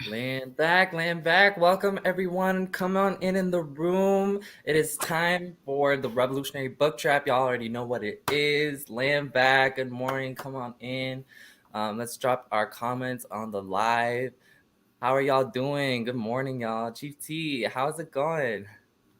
Land back, land back. Welcome everyone. Come on in the room. It is time for the Revolutionary Book Trap. Y'all already know what it is. Land back. Good morning. Come on in. Let's drop our comments on the live. How are y'all doing? Good morning, y'all. Chief T, how's it going?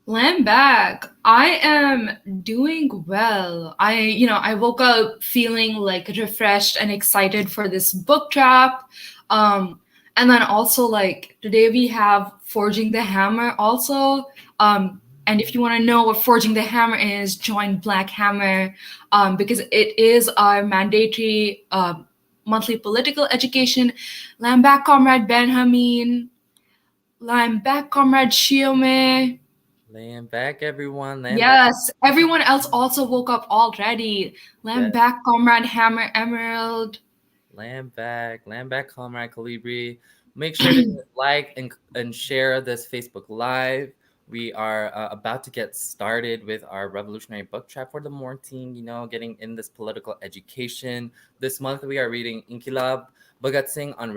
Land back. I am doing well. I woke up feeling like refreshed and excited for this book trap. And then also like today we have Forging the Hammer also. And if you want to know what Forging the Hammer is, join Black Hammer because it is our mandatory monthly political education. Land back, Comrade Benjamin. Land back, Comrade Shiome. Land back, everyone. Land back. Yes, everyone else also woke up already. Land Yes. back, Comrade Hammer Emerald. Land back, Comrade Calibri. Make sure to like and share this Facebook Live. We are about to get started with our Revolutionary Book Trap for the morning, getting in this political education. This month we are reading Inquilab, Bhagat Singh on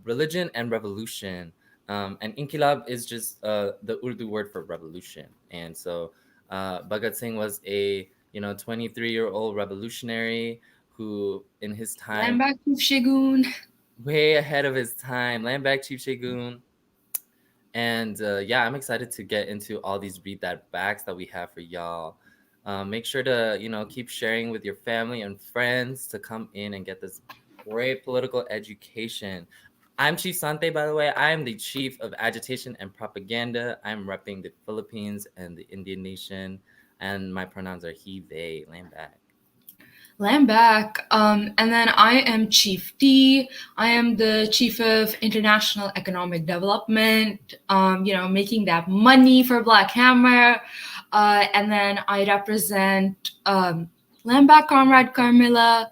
religion and revolution. And Inquilab is just the Urdu word for revolution. And so Bhagat Singh was a 23-year-old revolutionary who in his time Land back, Chief Shigun. way ahead of his time. Land back, Chief Shagun. And yeah, I'm excited to get into all these read that backs that we have for y'all. Make sure to keep sharing with your family and friends to come in and get this great political education. I'm Chief Sante, by the way. I am the Chief of Agitation and Propaganda. I'm repping the Philippines and the Indian nation, and my pronouns are he, they. Land back. Land back. And then I am Chief T. I am the Chief of International Economic Development, making that money for Black Hammer. And then I represent Land back, Comrade Carmilla.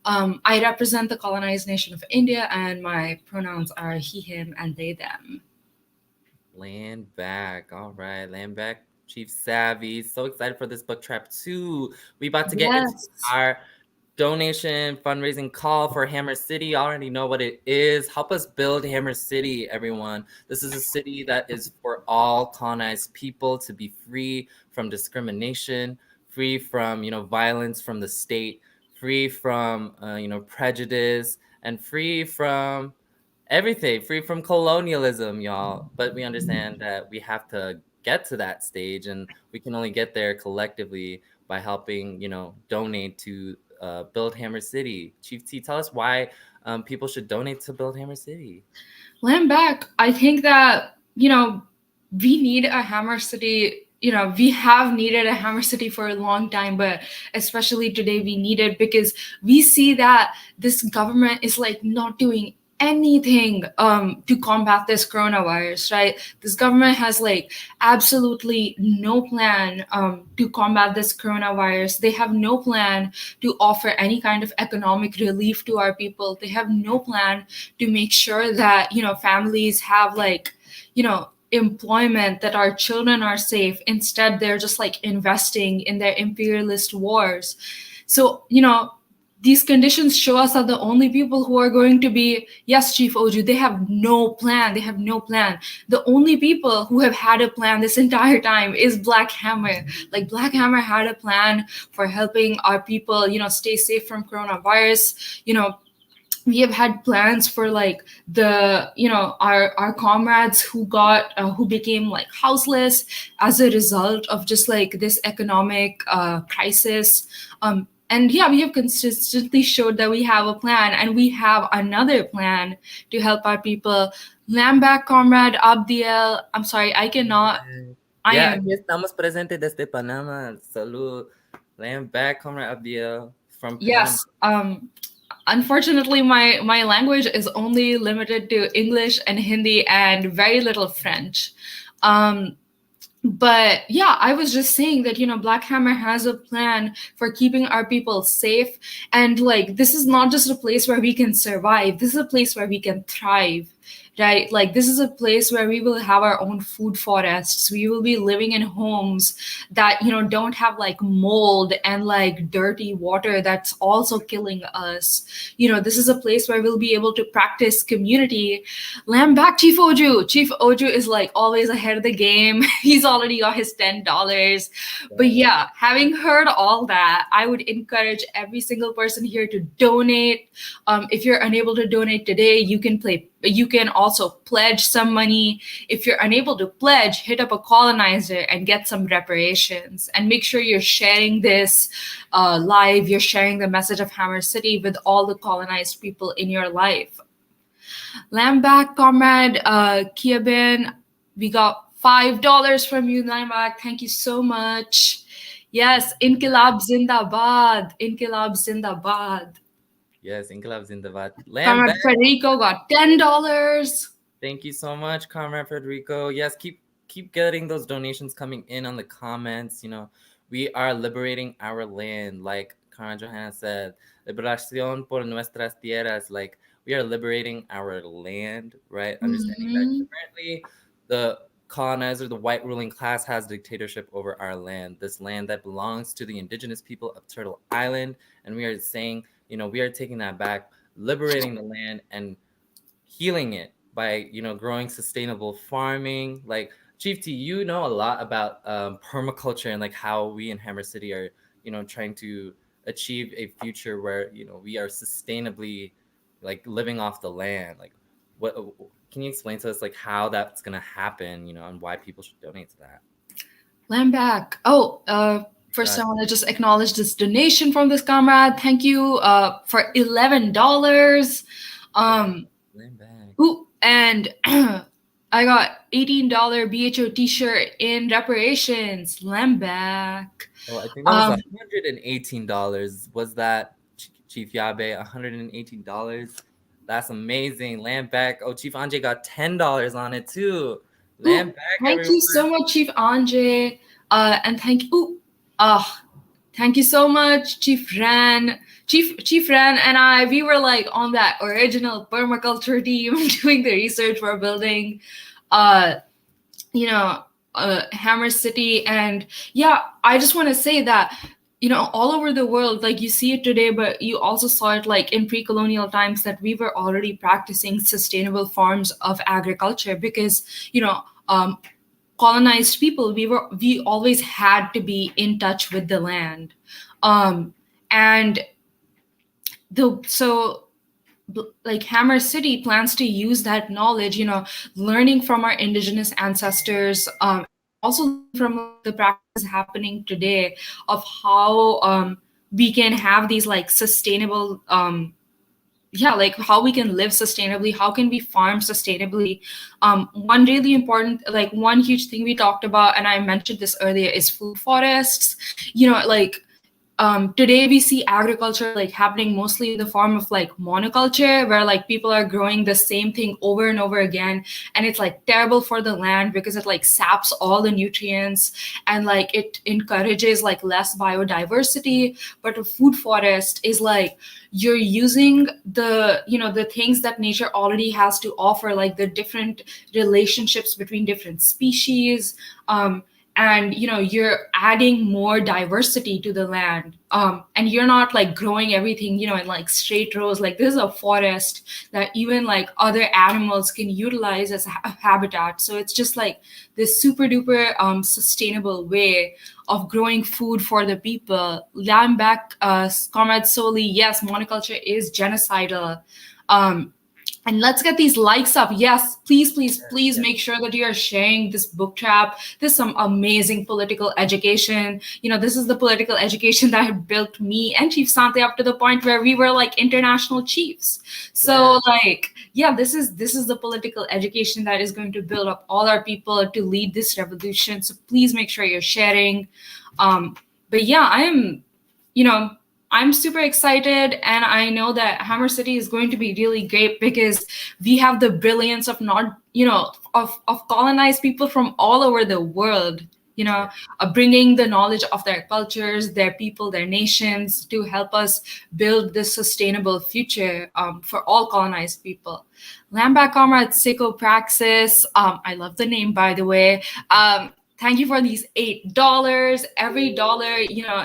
I represent the colonized nation of India, and my pronouns are he, him, and they, them. Land back. All right. Land back, Chief Savvy. So excited for this book trap too. We about to get into Yes. our donation fundraising call for Hammer City. You already know what it is. Help us build Hammer City, everyone. This is a city that is for all colonized people to be free from discrimination, free from, violence from the state, free from, prejudice, and free from everything, free from colonialism, y'all. But we understand that we have to get to that stage, and we can only get there collectively by helping, donate to build Hammer City. Chief T, tell us why people should donate to build Hammer City. Land back. I think that, we need a Hammer City. We have needed a Hammer City for a long time, but especially today we need it because we see that this government is like not doing anything to combat this coronavirus, right? This government has like absolutely no plan to combat this coronavirus. They have no plan to offer any kind of economic relief to our people. They have no plan to make sure that families have like employment, that our children are safe. Instead, they're just like investing in their imperialist wars. So these conditions show us that the only people who are going to be, yes, Chief Oju, they have no plan. They have no plan. The only people who have had a plan this entire time is Black Hammer. Like Black Hammer had a plan for helping our people, stay safe from coronavirus. We have had plans for like the our comrades who became like houseless as a result of just like this economic crisis. And yeah, we have consistently showed that we have a plan, and we have another plan to help our people. Lamback, Comrade Abdiel. I'm sorry, I cannot. Yeah, aquí estamos presentes desde Panama. Salud. Land back, Comrade Abdiel from Panama. Yes. Unfortunately, my language is only limited to English and Hindi and very little French. But yeah, I was just saying that, Black Hammer has a plan for keeping our people safe. And like, this is not just a place where we can survive. This is a place where we can thrive. right? Like this is a place where we will have our own food forests. We will be living in homes that, don't have like mold and like dirty water that's also killing us. This is a place where we'll be able to practice community. Lamb back, Chief Oju. Chief Oju is like always ahead of the game. He's already got his $10. But yeah, having heard all that, I would encourage every single person here to donate. If you're unable to donate today, you can also pledge some money. If you're unable to pledge, hit up a colonizer and get some reparations. And make sure you're sharing this live. You're sharing the message of Hammer City with all the colonized people in your life. Lambak, Comrade Kiabin, we got $5 from you, Lambak. Thank you so much. Yes, Inquilab Zindabad. Inquilab Zindabad. Yes, Inquilab Zindabad. Comrade Federico got $10. Thank you so much, Comrade Federico. Yes, keep getting those donations coming in on the comments. We are liberating our land, like Comrade Johanna said. Liberación por nuestras tierras. Like, we are liberating our land, right? Understanding that currently the colonizer, the white ruling class, has dictatorship over our land, this land that belongs to the indigenous people of Turtle Island. And we are saying, we are taking that back, liberating the land and healing it by, growing sustainable farming. Like, Chief T, you know a lot about permaculture and like how we in Hammer City are, trying to achieve a future where, we are sustainably like living off the land. Like, what can you explain to us like how that's gonna happen, and why people should donate to that? Land back. First I want to just acknowledge this donation from this comrade. Thank you for $11. Land back. Ooh, and I got $18 BHO t-shirt in reparations. Land back. Oh, I think that was $118. Was that Chief Yabe? $118. That's amazing. Land back. Oh, Chief Anje got $10 on it too. Land back. Thank you so much, Chief Anje. And thank you so much, Chief Ran. Chief Ran and I, we were like on that original permaculture team doing the research for building, Hammer City. And yeah, I just want to say that, all over the world, like you see it today, but you also saw it like in pre-colonial times that we were already practicing sustainable forms of agriculture because, colonized people, we always had to be in touch with the land. Like Hammer City plans to use that knowledge, learning from our indigenous ancestors, also from the practice happening today of how we can have these like sustainable, like how we can live sustainably, how can we farm sustainably. One really important, like one huge thing we talked about, and I mentioned this earlier, is food forests. Today we see agriculture like happening mostly in the form of like monoculture, where like people are growing the same thing over and over again, and it's like terrible for the land because it like saps all the nutrients and like it encourages like less biodiversity. But a food forest is like you're using the things that nature already has to offer, like the different relationships between different species, and you're adding more diversity to the land, and you're not like growing everything in like straight rows. Like this is a forest that even like other animals can utilize as a habitat. So it's just like this super duper sustainable way of growing food for the people. Land back, Comrade Soli, yes, monoculture is genocidal. And let's get these likes up. Yes, please make sure that you are sharing this book trap. This is some amazing political education. This is the political education that had built me and Chief Sante up to the point where we were like international chiefs. So this is the political education that is going to build up all our people to lead this revolution. So please make sure you're sharing. But yeah, I'm super excited, and I know that Hammer City is going to be really great because we have the brilliance of of colonized people from all over the world. bringing the knowledge of their cultures, their people, their nations to help us build this sustainable future for all colonized people. Land back, comrades, Seiko Praxis. I love the name, by the way. Thank you for these $8. Every dollar,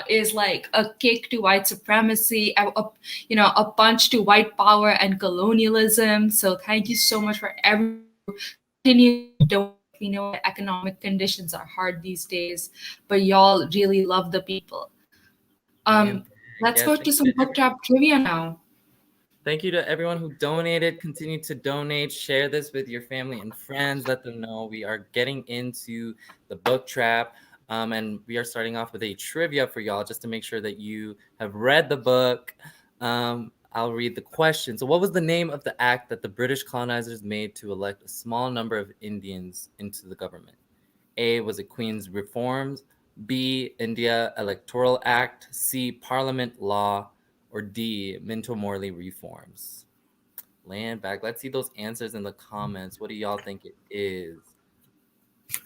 is like a kick to white supremacy, a punch to white power and colonialism. So thank you so much for everyone who continues to donate. We know that economic conditions are hard these days, but y'all really love the people. Land back. Let's Yes, go to some book trap trivia now. thank you to everyone who donated. Continue to donate. Share this with your family and friends. Let them know we are getting into the book trap. And we are starting off with a trivia for y'all just to make sure that you have read the book. I'll read the question. So, what was the name of the act that the British colonizers made to elect a small number of Indians into the government? A, was it Queen's Reforms? B, India Electoral Act? C, Parliament Law? Or D, Minto Morley reforms? Land back. Let's see those answers in the comments. What do y'all think it is?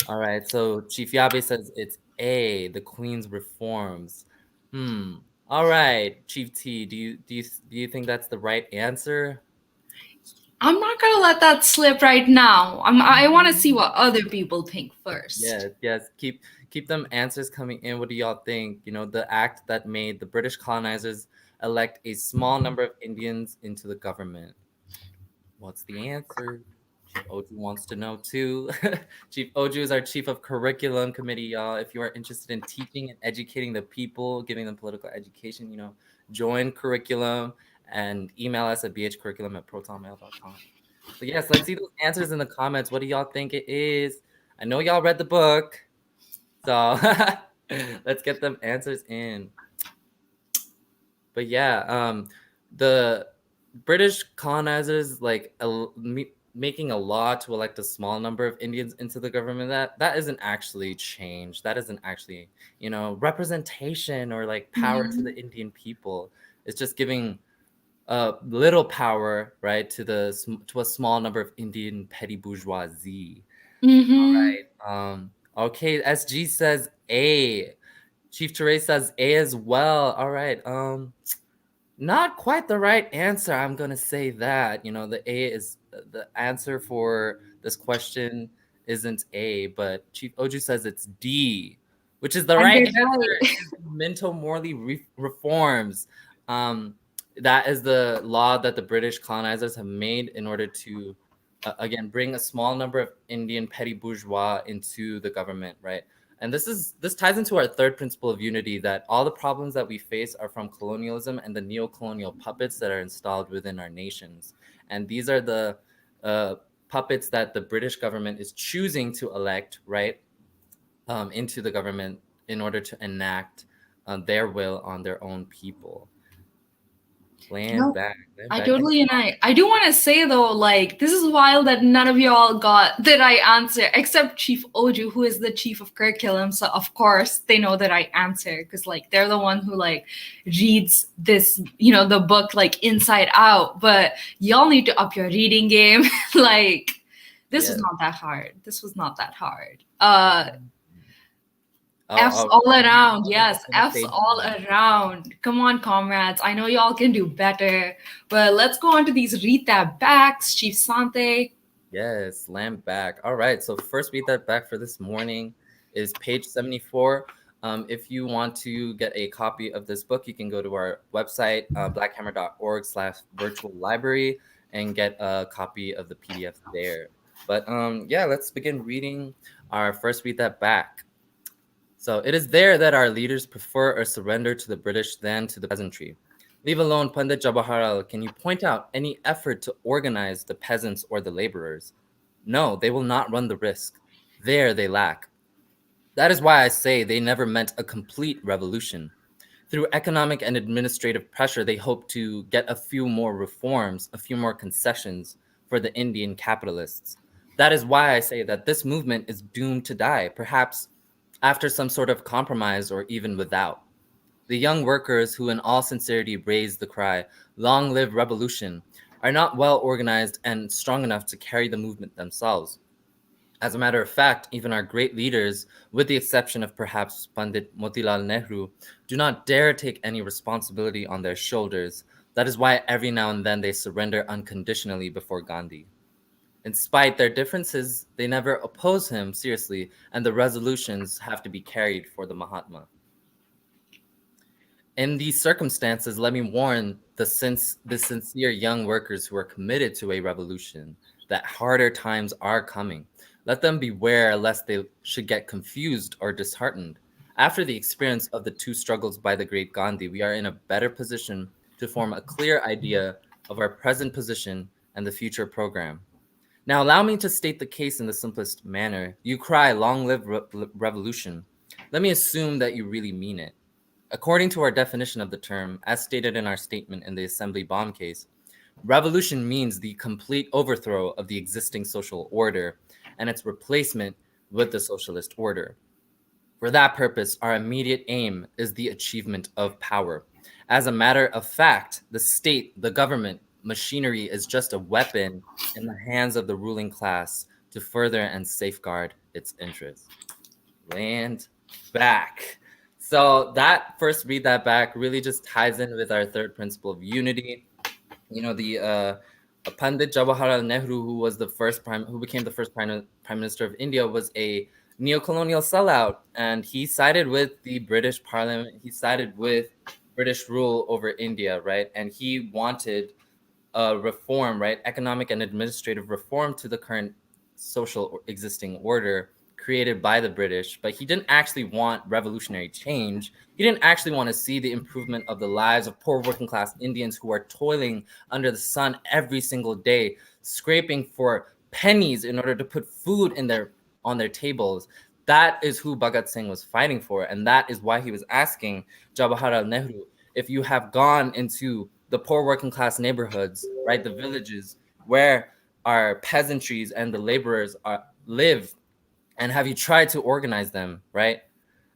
All right, so Chief Yabe says it's A, the Queen's reforms. All right, Chief T, do you think that's the right answer? I'm not gonna let that slip right now. I want to see what other people think first. Yes. Keep them answers coming in. What do y'all think? The act that made the British colonizers elect a small number of Indians into the government. What's the answer? Chief Oju wants to know too. Chief Oju is our chief of curriculum committee, y'all. If you are interested in teaching and educating the people, giving them political education, join curriculum and email us at bhcurriculum@protonmail.com. So yes, let's see those answers in the comments. What do y'all think it is? I know y'all read the book, so let's get them answers in. But yeah, the British colonizers making a law to elect a small number of Indians into the government. That isn't actually change. That isn't actually representation or like power to the Indian people. It's just giving little power, right, to a small number of Indian petty bourgeoisie. All right. Okay. SG says A. Chief Therese says A as well. All right. Not quite the right answer. I'm gonna say that. The A is the answer for this question isn't A, but Chief Oju says it's D, which is the right answer. It is Minto Morley reforms. That is the law that the British colonizers have made in order to, again, bring a small number of Indian petty bourgeois into the government, right? And this ties into our third principle of unity, that all the problems that we face are from colonialism and the neo-colonial puppets that are installed within our nations. And these are the puppets that the British government is choosing to elect, right, into the government in order to enact their will on their own people. Land back. I totally I do want to say though, like, this is wild that none of y'all got the right answer except Chief Oju, who is the chief of curriculum. So of course they know the right answer because like they're the one who like reads this, the book like inside out. But y'all need to up your reading game. Like, this was not that hard. This was not that hard. F's all around. Yes, F's all around. Come on, comrades. I know y'all can do better. But let's go on to these read that backs. Chief Sante. Yes, land back. All right. So first read that back for this morning is page 74. If you want to get a copy of this book, you can go to our website, blackhammer.org/virtual library, and get a copy of the PDF there. But yeah, let's begin reading our first read that back. So it is there that our leaders prefer or surrender to the British than to the peasantry. Leave alone Pandit Jawaharlal, can you point out any effort to organize the peasants or the laborers? No, they will not run the risk. There they lack. That is why I say they never meant a complete revolution. Through economic and administrative pressure, they hope to get a few more reforms, a few more concessions for the Indian capitalists. That is why I say that this movement is doomed to die, perhaps after some sort of compromise or even without. The young workers who in all sincerity raised the cry, "Long live revolution," are not well organized and strong enough to carry the movement themselves. As a matter of fact, even our great leaders, with the exception of perhaps Pandit Motilal Nehru, do not dare take any responsibility on their shoulders. That is why every now and then they surrender unconditionally before Gandhi. In spite their differences, they never oppose him seriously, and the resolutions have to be carried for the Mahatma. In these circumstances, let me warn the sincere young workers who are committed to a revolution that harder times are coming. Let them beware lest they should get confused or disheartened. After the experience of the two struggles by the great Gandhi, we are in a better position to form a clear idea of our present position and the future program. Now, allow me to state the case in the simplest manner. You cry, "Long live revolution." Let me assume that you really mean it. According to our definition of the term, as stated in our statement in the Assembly bomb case, revolution means the complete overthrow of the existing social order and its replacement with the socialist order. For that purpose, our immediate aim is the achievement of power. As a matter of fact, the state, the government, machinery is just a weapon in the hands of the ruling class to further and safeguard its interests. Land back. So that first read that back really just ties in with our third principle of unity. You know, the Pandit Jawaharlal Nehru, who became the first prime minister of India, was a neo-colonial sellout, and he sided with the British Parliament. He sided with British rule over India, right? And he wanted reform, right? Economic and administrative reform to the current social existing order created by the British, but he didn't actually want revolutionary change. He didn't actually want to see the improvement of the lives of poor working class Indians who are toiling under the sun every single day, scraping for pennies in order to put food on their tables. That is who Bhagat Singh was fighting for, and that is why he was asking Jawaharlal Nehru, if you have gone into the poor working class neighborhoods, right, the villages where our peasantries and the laborers live, and have you tried to organize them, right?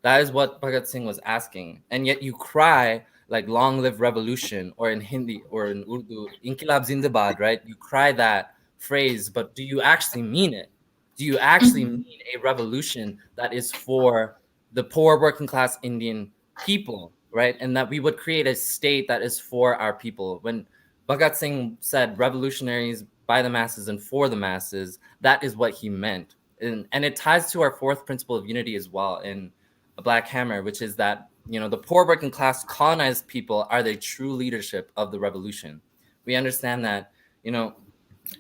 That is what Bhagat Singh was asking. And yet you cry like "Long live revolution," or in Hindi or in Urdu, "Inquilab Zindabad," right? You cry that phrase, but do you actually mean it? Do you actually mean a revolution that is for the poor working class Indian people, right? And that we would create a state that is for our people. When Bhagat Singh said revolutionaries by the masses and for the masses, that is what he meant. And it ties to our fourth principle of unity as well in a Black Hammer, which is that, you know, the poor working class colonized people are the true leadership of the revolution. We understand that, you know,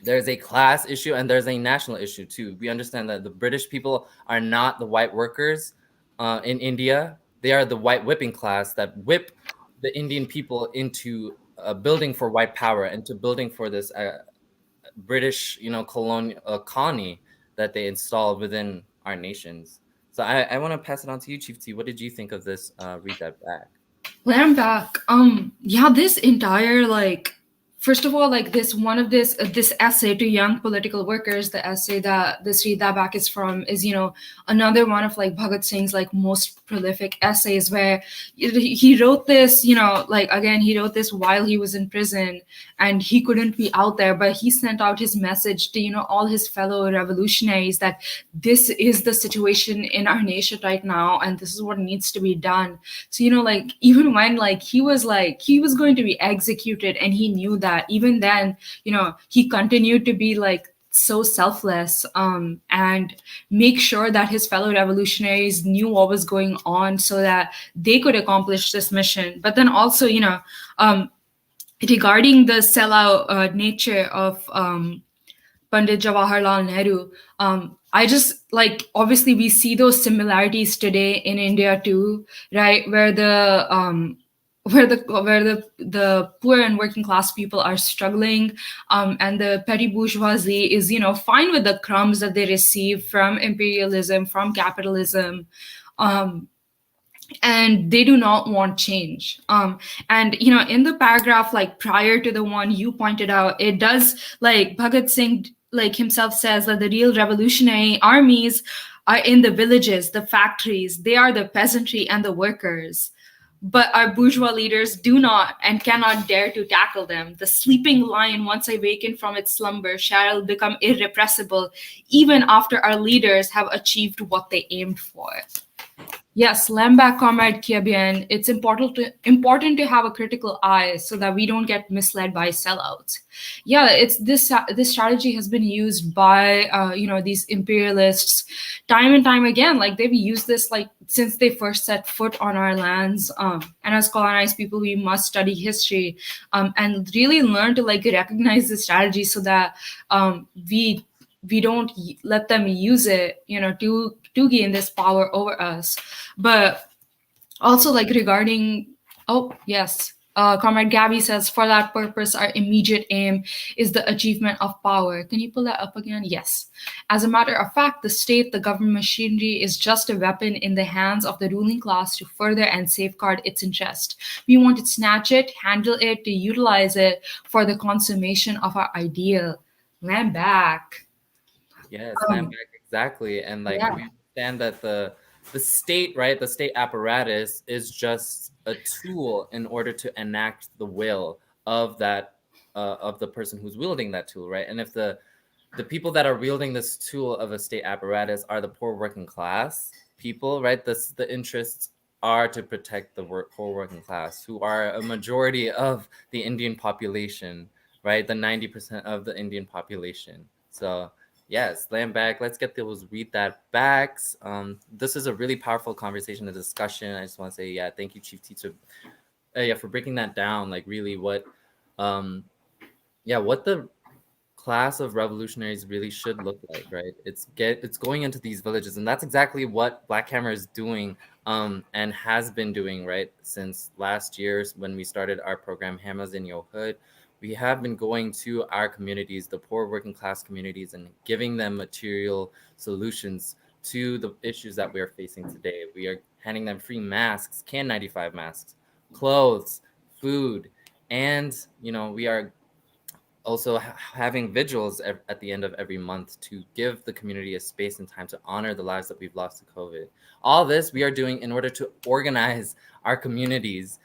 there's a class issue and there's a national issue too. We understand that the British people are not the white workers in India. They are the white whipping class that whip the Indian people into building for white power and to building for this British, you know, colonial colony that they installed within our nations. So I want to pass it on to you, Chief T. What did you think of this? Read that back. When I'm back, yeah, this entire first of all, this essay to young political workers, the essay that this read that back is from, is another one of Bhagat Singh's most prolific essays, where he wrote this, again, he wrote this while he was in prison and he couldn't be out there, but he sent out his message to all his fellow revolutionaries that this is the situation in our nation right now and this is what needs to be done. So even when he was going to be executed and he knew that, even then he continued to be so selfless and make sure that his fellow revolutionaries knew what was going on so that they could accomplish this mission. But then also regarding the sellout nature of Pandit Jawaharlal Nehru, I just obviously we see those similarities today in India too, right? Where the poor and working class people are struggling, and the petty bourgeoisie is fine with the crumbs that they receive from imperialism, from capitalism. And they do not want change. And in the paragraph prior to the one you pointed out, it does Bhagat Singh himself says that the real revolutionary armies are in the villages, the factories. They are the peasantry and the workers. but our bourgeois leaders do not and cannot dare to tackle them. The sleeping lion, once awakened from its slumber, shall become irrepressible even after our leaders have achieved what they aimed for. Yes, Lambak Comrade Kiabian, it's important to have a critical eye so that we don't get misled by sellouts. Yeah, it's this strategy has been used by these imperialists time and time again. Like they've used this like since they first set foot on our lands. And as colonized people, we must study history and really learn to like recognize the strategy so that we don't let them use it, to gain this power over us. But also like regarding, oh yes, Comrade Gabby says, for that purpose our immediate aim is the achievement of power. Can you pull that up again? Yes. As a matter of fact, the state, the government machinery, is just a weapon in the hands of the ruling class to further and safeguard its interest. We want to snatch it, handle it, to utilize it for the consummation of our ideal. Land back. Yes, land um, back, exactly. And like yeah. we understand that the state, right, the state apparatus is just a tool in order to enact the will of that of the person who's wielding that tool, right? And if the people that are wielding this tool of a state apparatus are the poor working class people, right? The interests are to protect the poor working class, who are a majority of the Indian population, right? The 90% of the Indian population. So yes, land back. Let's get those read that backs. This is a really powerful conversation, a discussion. I just want to say, yeah, thank you, Chief Teacher, yeah, for breaking that down. Like really, um, what the class of revolutionaries really should look like, right? It's going into these villages, and that's exactly what Black Hammer is doing, and has been doing, right, since last year when we started our program Hammers in Your Hood. We have been going to our communities, the poor working class communities, and giving them material solutions to the issues that we are facing today. We are handing them free masks, KN95 masks, clothes, food, and we are also having vigils at the end of every month to give the community a space and time to honor the lives that we've lost to COVID. All this we are doing in order to organize our communities,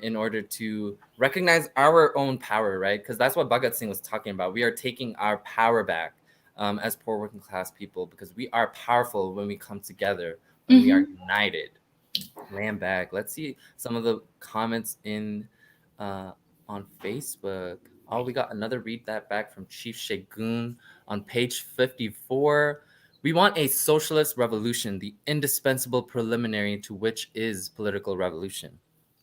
in order to recognize our own power, right? Because that's what Bhagat Singh was talking about. We are taking our power back, as poor working class people, because we are powerful when we come together, when we are Mhm. united. Land back. Let's see some of the comments in uh, on Facebook. Oh, we got another read that back from Chief Shagun on page 54. We want a socialist revolution, the indispensable preliminary to which is political revolution.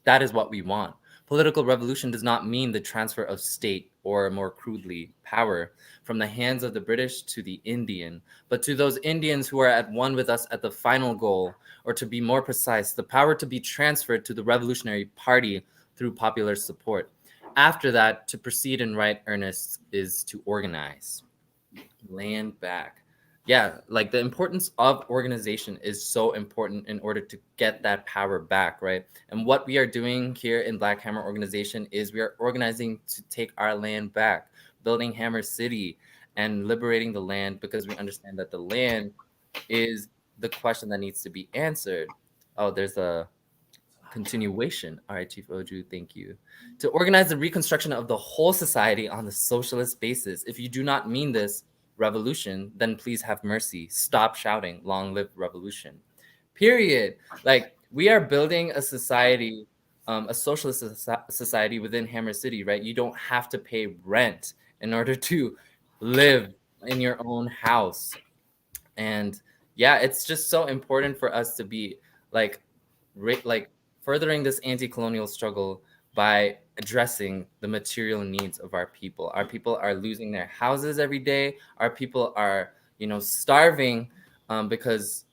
That is what we want. Political revolution does not mean the transfer of state, or more crudely, power, from the hands of the British to the Indian, but to those Indians who are at one with us at the final goal, or to be more precise, the power to be transferred to the Revolutionary Party through popular support. After that, to proceed in right earnest is to organize. Land back. Yeah, like the importance of organization is so important in order to get that power back, right? And what we are doing here in Black Hammer Organization is we are organizing to take our land back, building Hammer City and liberating the land, because we understand that the land is the question that needs to be answered. Oh, there's a continuation. All right, Chief Oju, thank you. To organize the reconstruction of the whole society on the socialist basis. If you do not mean this revolution, then please have mercy. Stop shouting, long live revolution. Period. Like, we are building a society, a socialist society within Hammer City, right? You don't have to pay rent in order to live in your own house. And yeah, it's just so important for us to be like like furthering this anti-colonial struggle by addressing the material needs of our people. Our people are losing their houses every day. Our people are, starving, because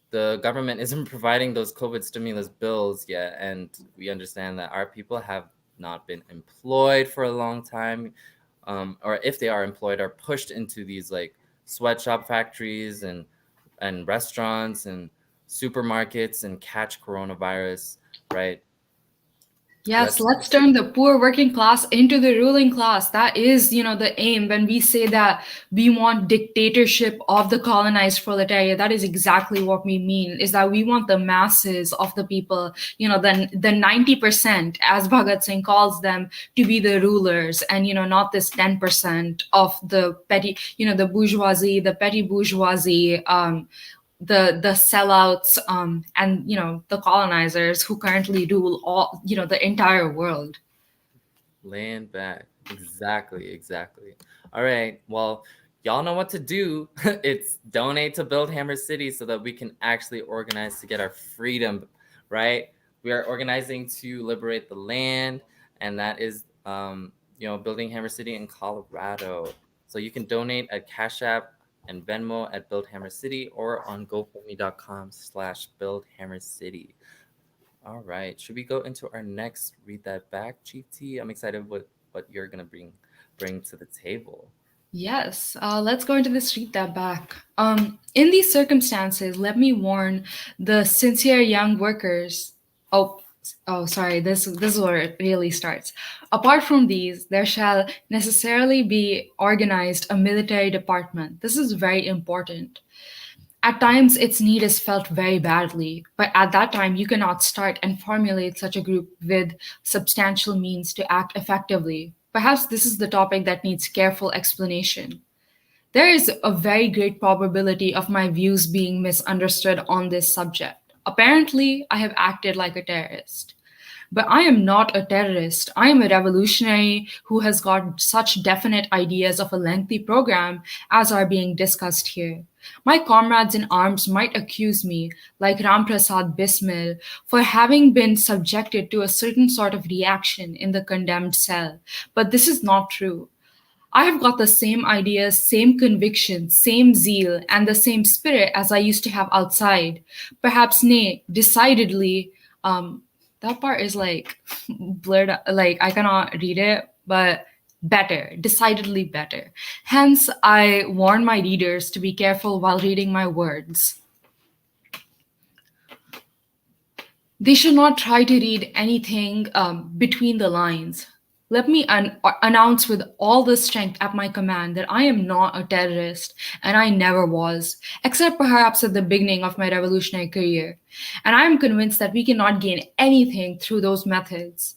the government isn't providing those COVID stimulus bills yet. And we understand that our people have not been employed for a long time, or if they are employed, are pushed into these like sweatshop factories and restaurants and supermarkets and catch coronavirus, right? Yes, Let's let's turn the poor working class into the ruling class. That is, the aim when we say that we want dictatorship of the colonized proletariat. That is exactly what we mean, is that we want the masses of the people, the 90%, as Bhagat Singh calls them, to be the rulers, and, not this 10% of the petty, the bourgeoisie, the petty bourgeoisie, the sellouts, and the colonizers who currently rule all the entire world. land back. Exactly, exactly. All right. Well, y'all know what to do. It's donate to build Hammer City so that we can actually organize to get our freedom, right? We are organizing to liberate the land, and that is building Hammer City in Colorado. So you can donate at Cash App and Venmo at Build Hammer City or on GoFundMe.com/Build Hammer City. All right. Should we go into our next read that back, Chief T? I'm excited what you're gonna bring to the table. Yes, let's go into this read that back. In these circumstances, let me warn the sincere young workers. Oh, sorry. This is where it really starts. Apart from these, there shall necessarily be organized a military department. This is very important. At times, its need is felt very badly, but at that time, you cannot start and formulate such a group with substantial means to act effectively. Perhaps this is the topic that needs careful explanation. There is a very great probability of my views being misunderstood on this subject. Apparently, I have acted like a terrorist. But I am not a terrorist. I am a revolutionary who has got such definite ideas of a lengthy program as are being discussed here. My comrades in arms might accuse me, like Ramprasad Bismil, for having been subjected to a certain sort of reaction in the condemned cell. But this is not true. I have got the same ideas, same convictions, same zeal, and the same spirit as I used to have outside. Perhaps, nay, decidedly, um, that part is like blurred, like I cannot read it, but better, decidedly better. Hence, I warn my readers to be careful while reading my words. They should not try to read anything between the lines. Let me announce with all the strength at my command that I am not a terrorist, and I never was, except perhaps at the beginning of my revolutionary career. And I am convinced that we cannot gain anything through those methods.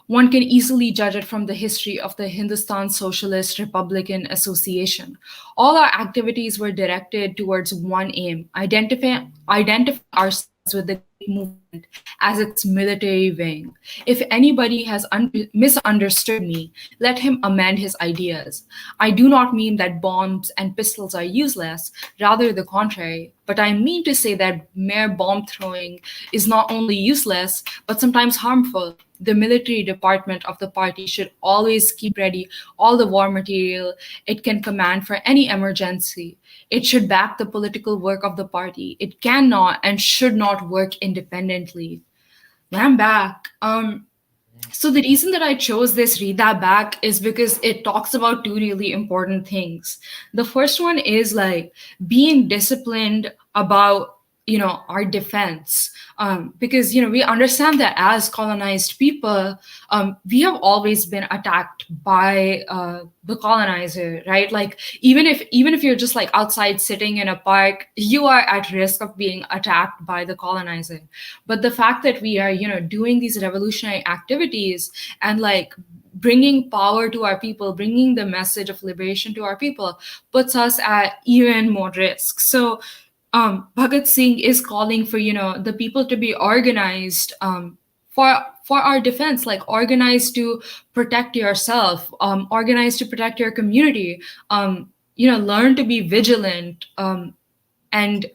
One can easily judge it from the history of the Hindustan Socialist Republican Association. All our activities were directed towards one aim: identify ourselves with the great movement as its military wing. If anybody has misunderstood me, let him amend his ideas. I do not mean that bombs and pistols are useless, rather the contrary. But I mean to say that mere bomb throwing is not only useless, but sometimes harmful. The military department of the party should always keep ready all the war material it can command for any emergency. It should back the political work of the party. It cannot and should not work independently. When I'm back, so the reason that I chose this read that back is because it talks about two really important things. The first one is like being disciplined about our defense, because we understand that as colonized people, we have always been attacked by the colonizer, right? Like even if you're just like outside sitting in a park, you are at risk of being attacked by the colonizer. But the fact that we are doing these revolutionary activities and like bringing power to our people, bringing the message of liberation to our people, puts us at even more risk. So Bhagat Singh is calling for the people to be organized, for our defense, like organized to protect yourself, organized to protect your community, learn to be vigilant, and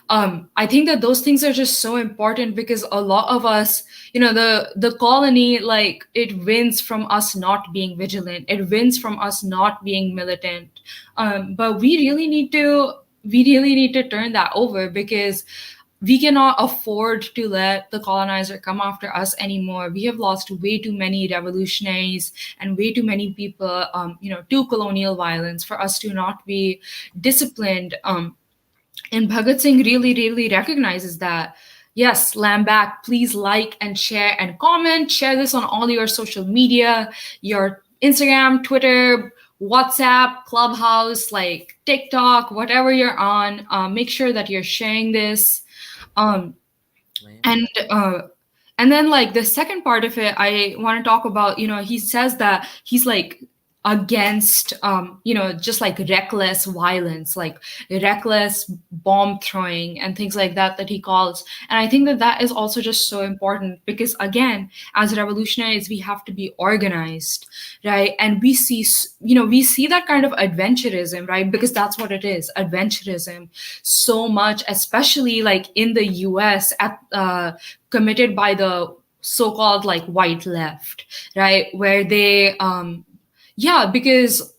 I think that those things are just so important because a lot of us, the colony, like it wins from us not being vigilant, it wins from us not being militant. But we really need to turn that over because we cannot afford to let the colonizer come after us anymore. We have lost way too many revolutionaries and way too many people, to colonial violence for us to not be disciplined. And Bhagat Singh really, really recognizes that. Yes, Lamback, please like and share and comment. Share this on all your social media, your Instagram, Twitter, WhatsApp, Clubhouse, like TikTok, whatever you're on. Make sure that you're sharing this. Um, Lamb and back. uh, and then like the second part of it, I want to talk about. He says that he's like against just like reckless violence, like reckless bomb throwing and things like that he calls. And I think that that is also just so important, because again, as revolutionaries, we have to be organized, right? And we see that kind of adventurism, right? Because that's what it is, adventurism, so much, especially like in the US, committed by the so-called like white left, right? Where they yeah, because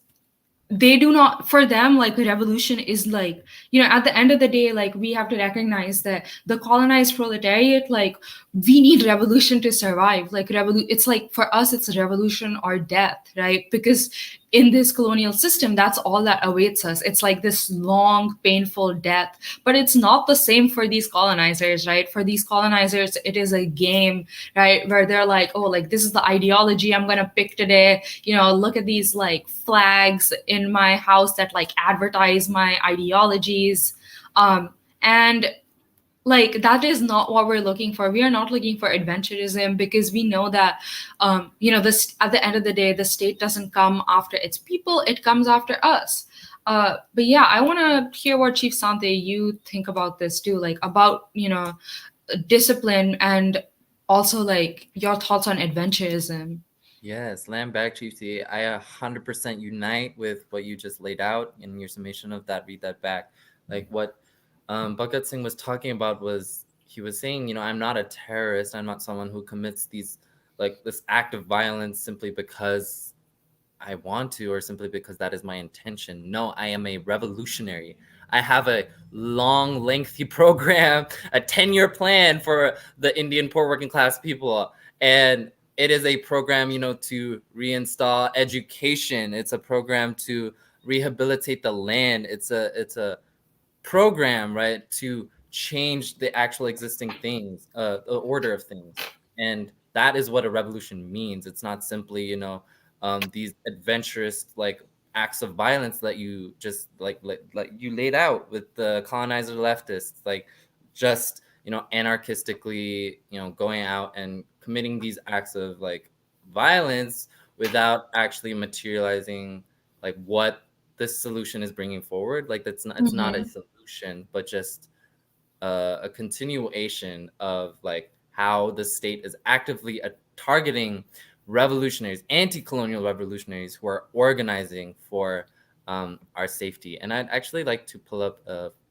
they do not, for them, like revolution is like, at the end of the day, like we have to recognize that the colonized proletariat, like we need revolution to survive. Like it's like, for us, it's revolution or death, right? Because in this colonial system, that's all that awaits us. It's like this long painful death. But it's not the same for these colonizers, right? For these colonizers, it is a game, right? Where they're like, oh, like this is the ideology I'm gonna pick today. Look at these like flags in my house that like advertise my ideologies. And like that is not what we're looking for. We are not looking for adventurism, because we know that this, at the end of the day, the state doesn't come after its people, it comes after us. But yeah, I want to hear what Chief Sante you think about this too, like about discipline, and also like your thoughts on adventurism. Yes, Lamb back, Chief T. I 100% unite with what you just laid out in your summation of that. Read that back. Like what Bhagat Singh was talking about was, he was saying, I'm not a terrorist. I'm not someone who commits this act of violence simply because I want to, or simply because that is my intention. No, I am a revolutionary. I have a long, lengthy program, a 10-year plan for the Indian poor working class people. And it is a program, to reinstall education. It's a program to rehabilitate the land. It's a program, right, to change the actual existing things, the order of things. And that is what a revolution means. It's not simply, these adventurous like acts of violence that you just like you laid out with the colonizer leftists, like just anarchistically going out and committing these acts of like violence without actually materializing like what this solution is bringing forward. Like that's not, it's not a Mhm. solution, but just a continuation of like how the state is actively targeting revolutionaries, anti-colonial revolutionaries who are organizing for our safety. And I'd actually like to pull up,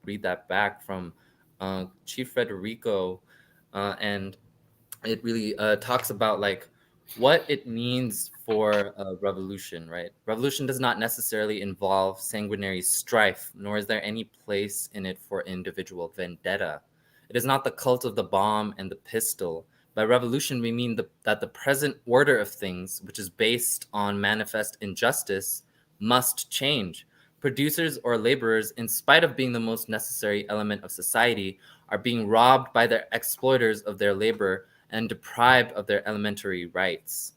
read that back from Chief Federico, and it really talks about like what it means for a revolution, right? Revolution does not necessarily involve sanguinary strife, nor is there any place in it for individual vendetta. It is not the cult of the bomb and the pistol. By revolution, we mean that the present order of things, which is based on manifest injustice, must change. Producers or laborers, in spite of being the most necessary element of society, are being robbed by their exploiters of their labor and deprived of their elementary rights.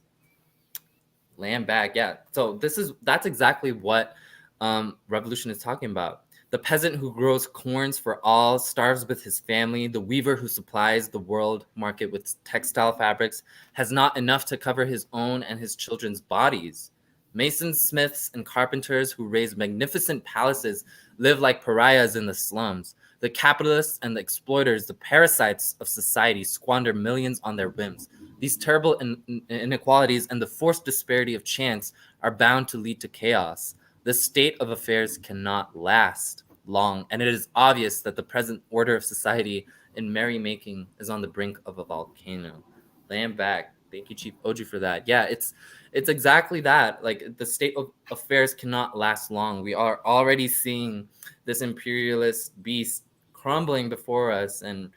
Land back, yeah. So that's exactly what revolution is talking about. The peasant who grows corns for all starves with his family. The weaver who supplies the world market with textile fabrics has not enough to cover his own and his children's bodies. Masons, smiths, and carpenters who raise magnificent palaces live like pariahs in the slums. The capitalists and the exploiters, the parasites of society, squander millions on their whims. These terrible inequalities and the forced disparity of chance are bound to lead to chaos. This state of affairs cannot last long, and it is obvious that the present order of society in merrymaking is on the brink of a volcano. Land back. Thank you, Chief Oji, for that. Yeah, it's exactly that. Like the state of affairs cannot last long. We are already seeing this imperialist beast crumbling before us, and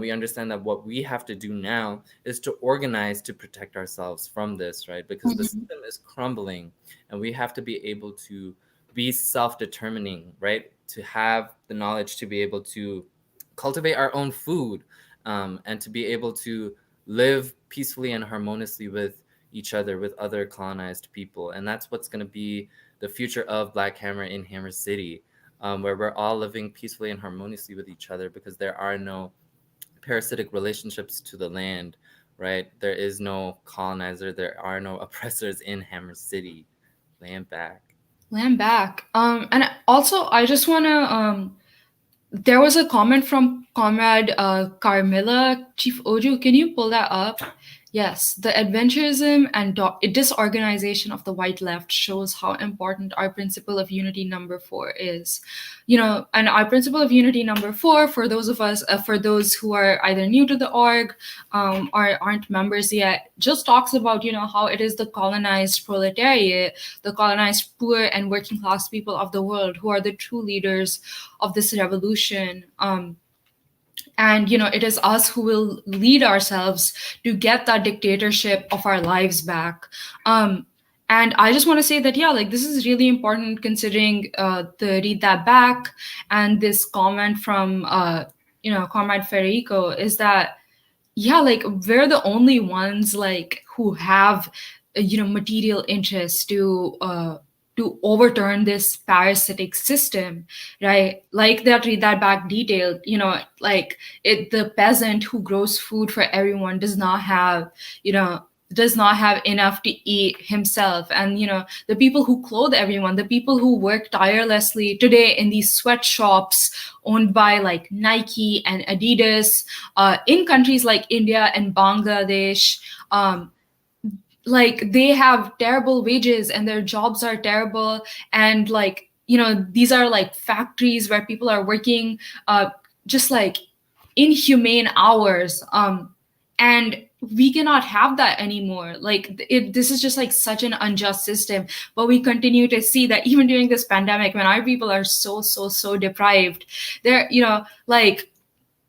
we understand that what we have to do now is to organize to protect ourselves from this, right? Because the Mhm. system is crumbling, and we have to be able to be self-determining, right? To have the knowledge to be able to cultivate our own food, and to be able to live peacefully and harmoniously with each other, with other colonized people. And that's what's going to be the future of Black Hammer in Hammer City, where we're all living peacefully and harmoniously with each other, because there are no parasitic relationships to the land, right? There is no colonizer, there are no oppressors in Hammer City. Land back. Land back. And also, I just want to there was a comment from Comrade Carmilla, Chief Oju. Can you pull that up? Yes, the adventurism and disorganization of the white left shows how important our principle of unity number 4 is. And our principle of unity number 4, for those of us, for those who are either new to the org or aren't members yet, just talks about, how it is the colonized proletariat, the colonized poor and working class people of the world who are the true leaders of this revolution. And it is us who will lead ourselves to get that dictatorship of our lives back. And I just want to say that, yeah, like this is really important considering the read that back and this comment from Comrade Federico is that, yeah, like we're the only ones like who have material interest to overturn this parasitic system, right? Like that read that back detailed, like the peasant who grows food for everyone does not have enough to eat himself. And the people who clothe everyone, the people who work tirelessly today in these sweatshops owned by like Nike and Adidas in countries like India and Bangladesh, like they have terrible wages and their jobs are terrible. And like these are like factories where people are working just like inhumane hours, and we cannot have that anymore. Like this is just like such an unjust system. But we continue to see that even during this pandemic, when our people are so deprived, they're like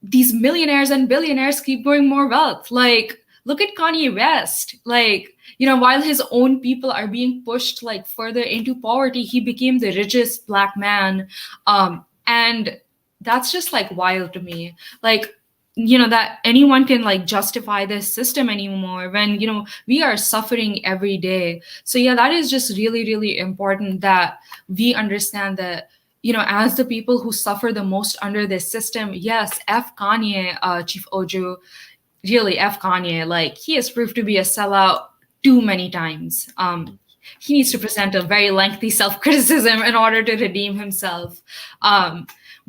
these millionaires and billionaires keep growing more wealth. Like look at Kanye West. Like while his own people are being pushed like further into poverty, he became the richest Black man. And that's just like wild to me. Like that anyone can like justify this system anymore when we are suffering every day. So yeah, that is just really important that we understand that as the people who suffer the most under this system. Yes, F Kanye, Chief Oju, really F Kanye. Like he has proved to be a sellout too many times. He needs to present a very lengthy self-criticism in order to redeem himself.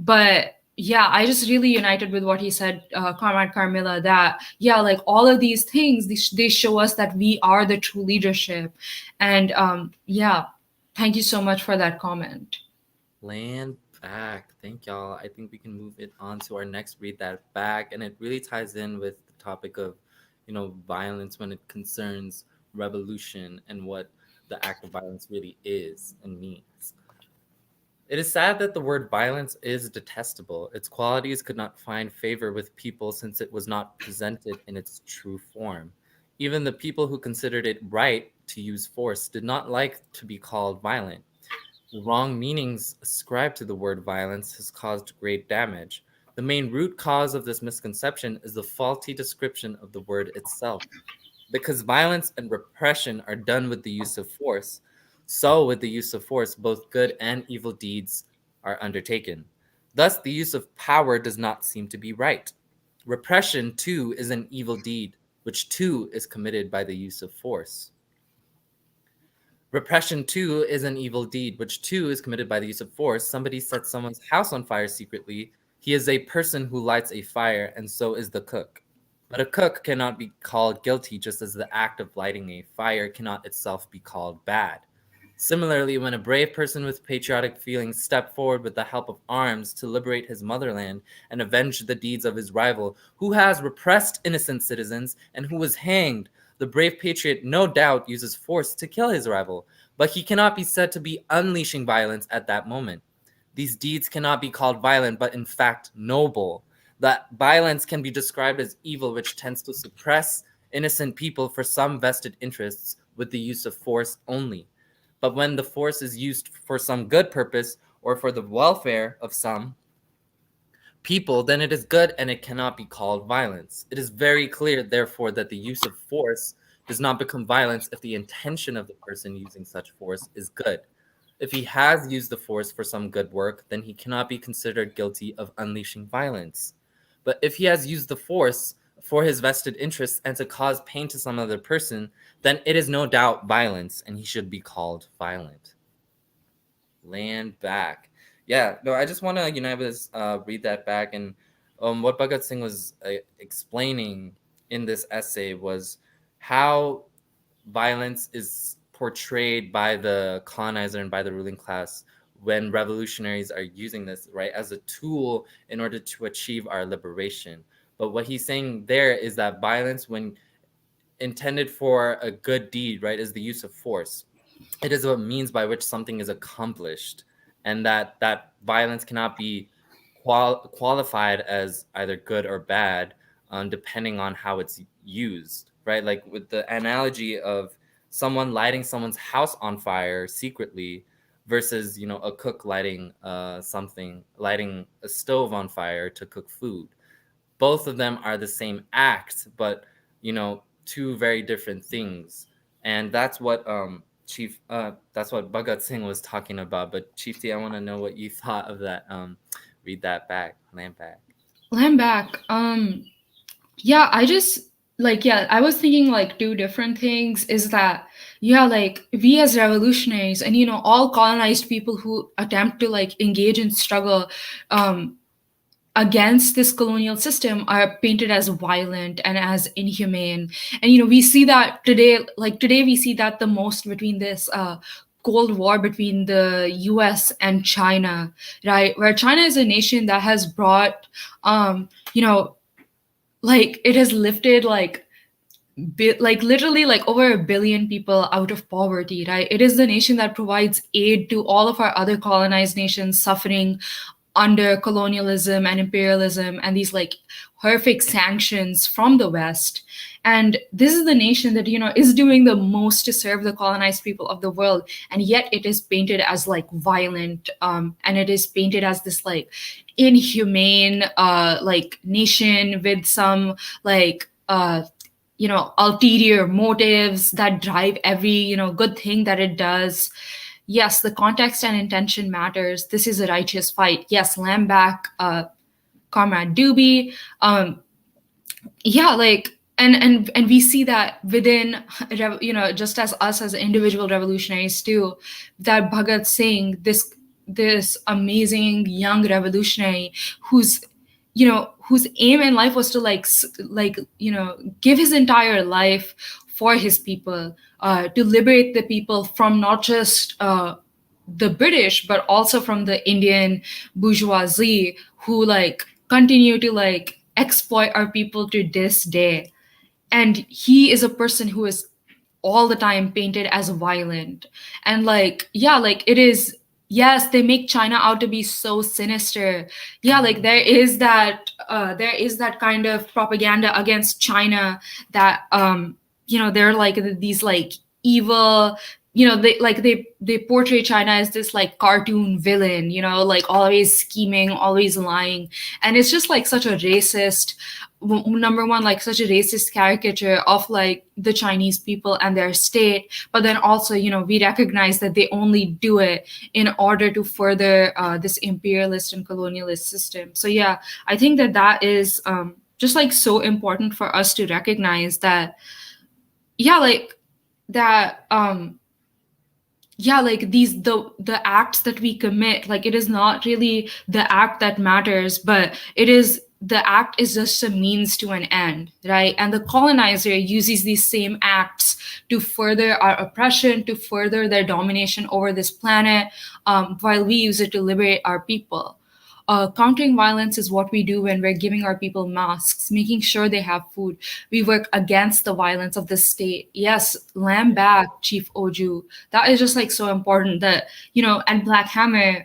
But yeah, I just really united with what he said, Comrade Carmilla, that yeah, like all of these things, they show us that we are the true leadership. And yeah, thank you so much for that comment. Land back. Thank y'all. I think we can move it on to our next read that back. And it really ties in with the topic of, violence when it concerns revolution and what the act of violence really is and means. It is sad that the word violence is detestable. Its qualities could not find favor with people since it was not presented in its true form. Even the people who considered it right to use force did not like to be called violent. The wrong meanings ascribed to the word violence has caused great damage. The main root cause of this misconception is the faulty description of the word itself. Because violence and repression are done with the use of force, so with the use of force, both good and evil deeds are undertaken. Thus, the use of power does not seem to be right. Repression, too, is an evil deed, which too is committed by the use of force. Repression, too, is an evil deed, which too is committed by the use of force. Somebody sets someone's house on fire secretly. He is a person who lights a fire, and so is the cook. But a cook cannot be called guilty, just as the act of lighting a fire cannot itself be called bad. Similarly, when a brave person with patriotic feelings stepped forward with the help of arms to liberate his motherland and avenge the deeds of his rival, who has repressed innocent citizens and who was hanged, the brave patriot no doubt uses force to kill his rival, but he cannot be said to be unleashing violence at that moment. These deeds cannot be called violent, but in fact noble. That violence can be described as evil, which tends to suppress innocent people for some vested interests with the use of force only. But when the force is used for some good purpose or for the welfare of some, people, then it is good and it cannot be called violence. It is very clear, therefore, that the use of force does not become violence if the intention of the person using such force is good. If he has used the force for some good work, then he cannot be considered guilty of unleashing violence. But if he has used the force for his vested interests and to cause pain to some other person, then it is no doubt violence and he should be called violent. Land back. Yeah, no, I just want to unite with read that back. And what Bhagat Singh was explaining in this essay was how violence is portrayed by the colonizer and by the ruling class when revolutionaries are using this, right, as a tool in order to achieve our liberation. But what he's saying there is that violence, when intended for a good deed, right, is the use of force. It is a means by which something is accomplished, and that violence cannot be qualified as either good or bad, depending on how it's used, right? Like with the analogy of someone lighting someone's house on fire secretly versus, a cook lighting lighting a stove on fire to cook food. Both of them are the same act, but two very different things. And that's what that's what Bhagat Singh was talking about. But Chief T, I want to know what you thought of that. Read that back, land back. Land back. Yeah, I just I was thinking like two different things is that like we as revolutionaries and all colonized people who attempt to like engage in struggle against this colonial system are painted as violent and as inhumane. And we see that today, we see that the most between this cold war between the US and China, right, where China is a nation that has brought it has lifted literally like over 1 billion people out of poverty, right? It is the nation that provides aid to all of our other colonized nations suffering under colonialism and imperialism and these like horrific sanctions from the West. And this is the nation that is doing the most to serve the colonized people of the world, and yet it is painted as like violent, and it is painted as this like inhumane nation with some ulterior motives that drive every good thing that it does. Yes, the context and intention matters. This is a righteous fight. Yes, Lamback, Comrade Doobie. And we see that within, just as us as individual revolutionaries too, that Bhagat Singh, this amazing young revolutionary whose aim in life was to give his entire life for his people, to liberate the people from not just the British, but also from the Indian bourgeoisie who continue to exploit our people to this day. And he is a person who is all the time painted as violent. And it is, yes, they make China out to be so sinister. Yeah, there is that kind of propaganda against China that they're these evil, they portray China as this cartoon villain, always scheming, always lying. And it's just such a racist, number one, such a racist caricature of the Chinese people and their state. But then also we recognize that they only do it in order to further this imperialist and colonialist system. So yeah, I think that is just so important for us to recognize that these the acts that we commit, it is not really the act that matters, but it is the act is just a means to an end, right? And the colonizer uses these same acts to further our oppression, to further their domination over this planet, while we use it to liberate our people. Countering violence is what we do when we're giving our people masks, making sure they have food. We work against the violence of the state. Yes, lamb back, Chief Oju. That is just so important that, and Black Hammer,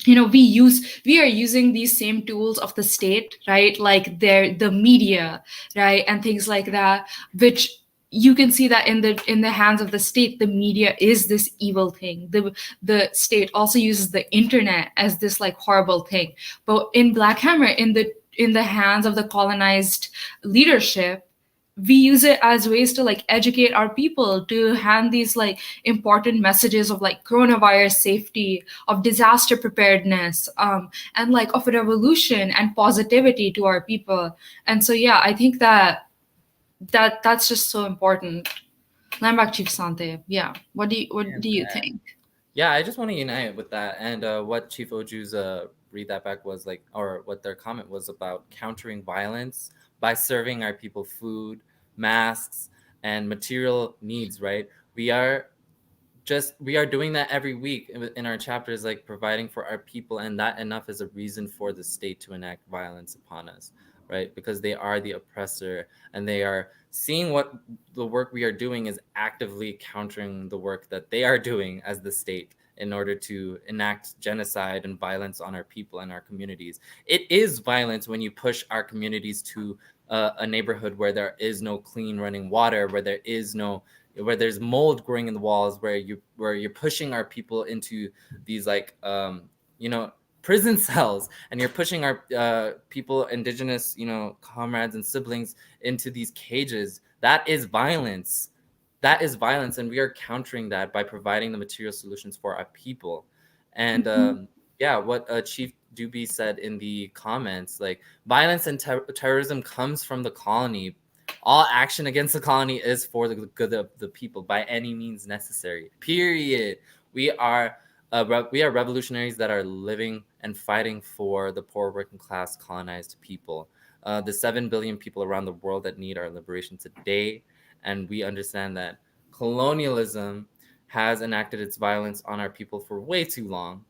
we are using these same tools of the state, right? Like the media, right? And things like that, which you can see that in the hands of the state, the media is this evil thing. The state also uses the internet as this like horrible thing. But in Black Hammer, in the hands of the colonized leadership, we use it as ways to like educate our people, to hand these like important messages of like coronavirus safety, of disaster preparedness, and like of a revolution and positivity to our people. And so yeah, I think that that's just so important. Lambak Chief Sante, yeah. What do you think? Yeah, I just want to unite with that. And what Chief Oju's read that back was like, or what their comment was about countering violence by serving our people food, masks, and material needs, right? We are we are doing that every week in our chapters, like providing for our people, and that enough is a reason for the state to enact violence upon us, right? Because they are the oppressor, and they are seeing what the work we are doing is actively countering the work that they are doing as the state in order to enact genocide and violence on our people and our communities. It is violence when you push our communities to a neighborhood where there is no clean running water, where there's mold growing in the walls, where you're pushing our people into these like prison cells, and you're pushing our people, indigenous comrades and siblings, into these cages. That is violence. That is violence, and we are countering that by providing the material solutions for our people. And yeah, what Chief Doobie said in the comments, like violence and terrorism comes from the colony. All action against the colony is for the good of the people by any means necessary. Period. We are revolutionaries that are living and fighting for the poor, working class, colonized people, the 7 billion people around the world that need our liberation today. And we understand that colonialism has enacted its violence on our people for way too long.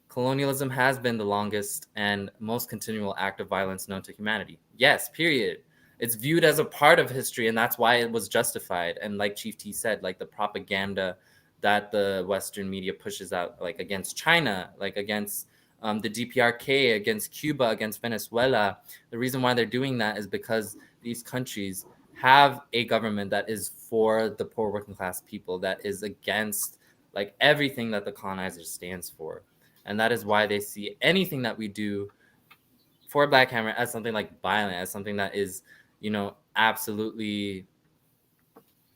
Colonialism has been the longest and most continual act of violence known to humanity. Yes, period. It's viewed as a part of history, and that's why it was justified. And like Chief T said, like the propaganda that the Western media pushes out, like against China, like against the DPRK, against Cuba, against Venezuela. The reason why they're doing that is because these countries have a government that is for the poor working class people, that is against like everything that the colonizer stands for. And that is why they see anything that we do for Black Hammer as something like violent, as something that is, absolutely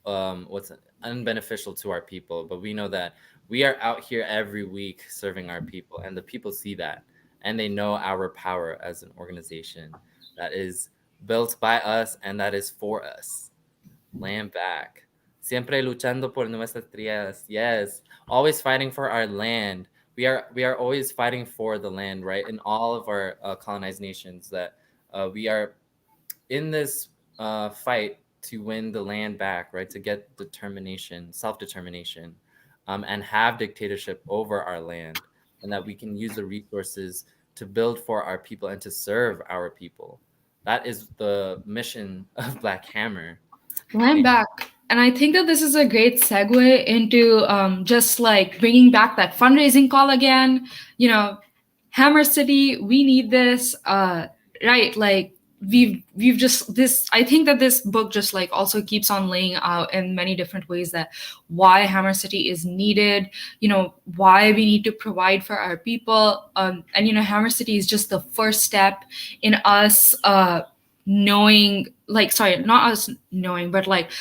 unbeneficial to our people. But we know that we are out here every week serving our people, and the people see that, and they know our power as an organization that is built by us and that is for us. Land back. Siempre luchando por nuestras tierras. Yes, always fighting for our land. We are always fighting for the land, right? In all of our colonized nations, that we are in this fight to win the land back, right? To get determination, self-determination, and have dictatorship over our land, and that we can use the resources to build for our people and to serve our people. That is the mission of Black Hammer. I'm back. And I think that this is a great segue into just like bringing back that fundraising call again. Hammer City, we need this. Right. Like we've just this, I think that this book just like also keeps on laying out in many different ways that why Hammer City is needed, why we need to provide for our people. And Hammer City is just the first step in us knowing, like, sorry, not us knowing, but like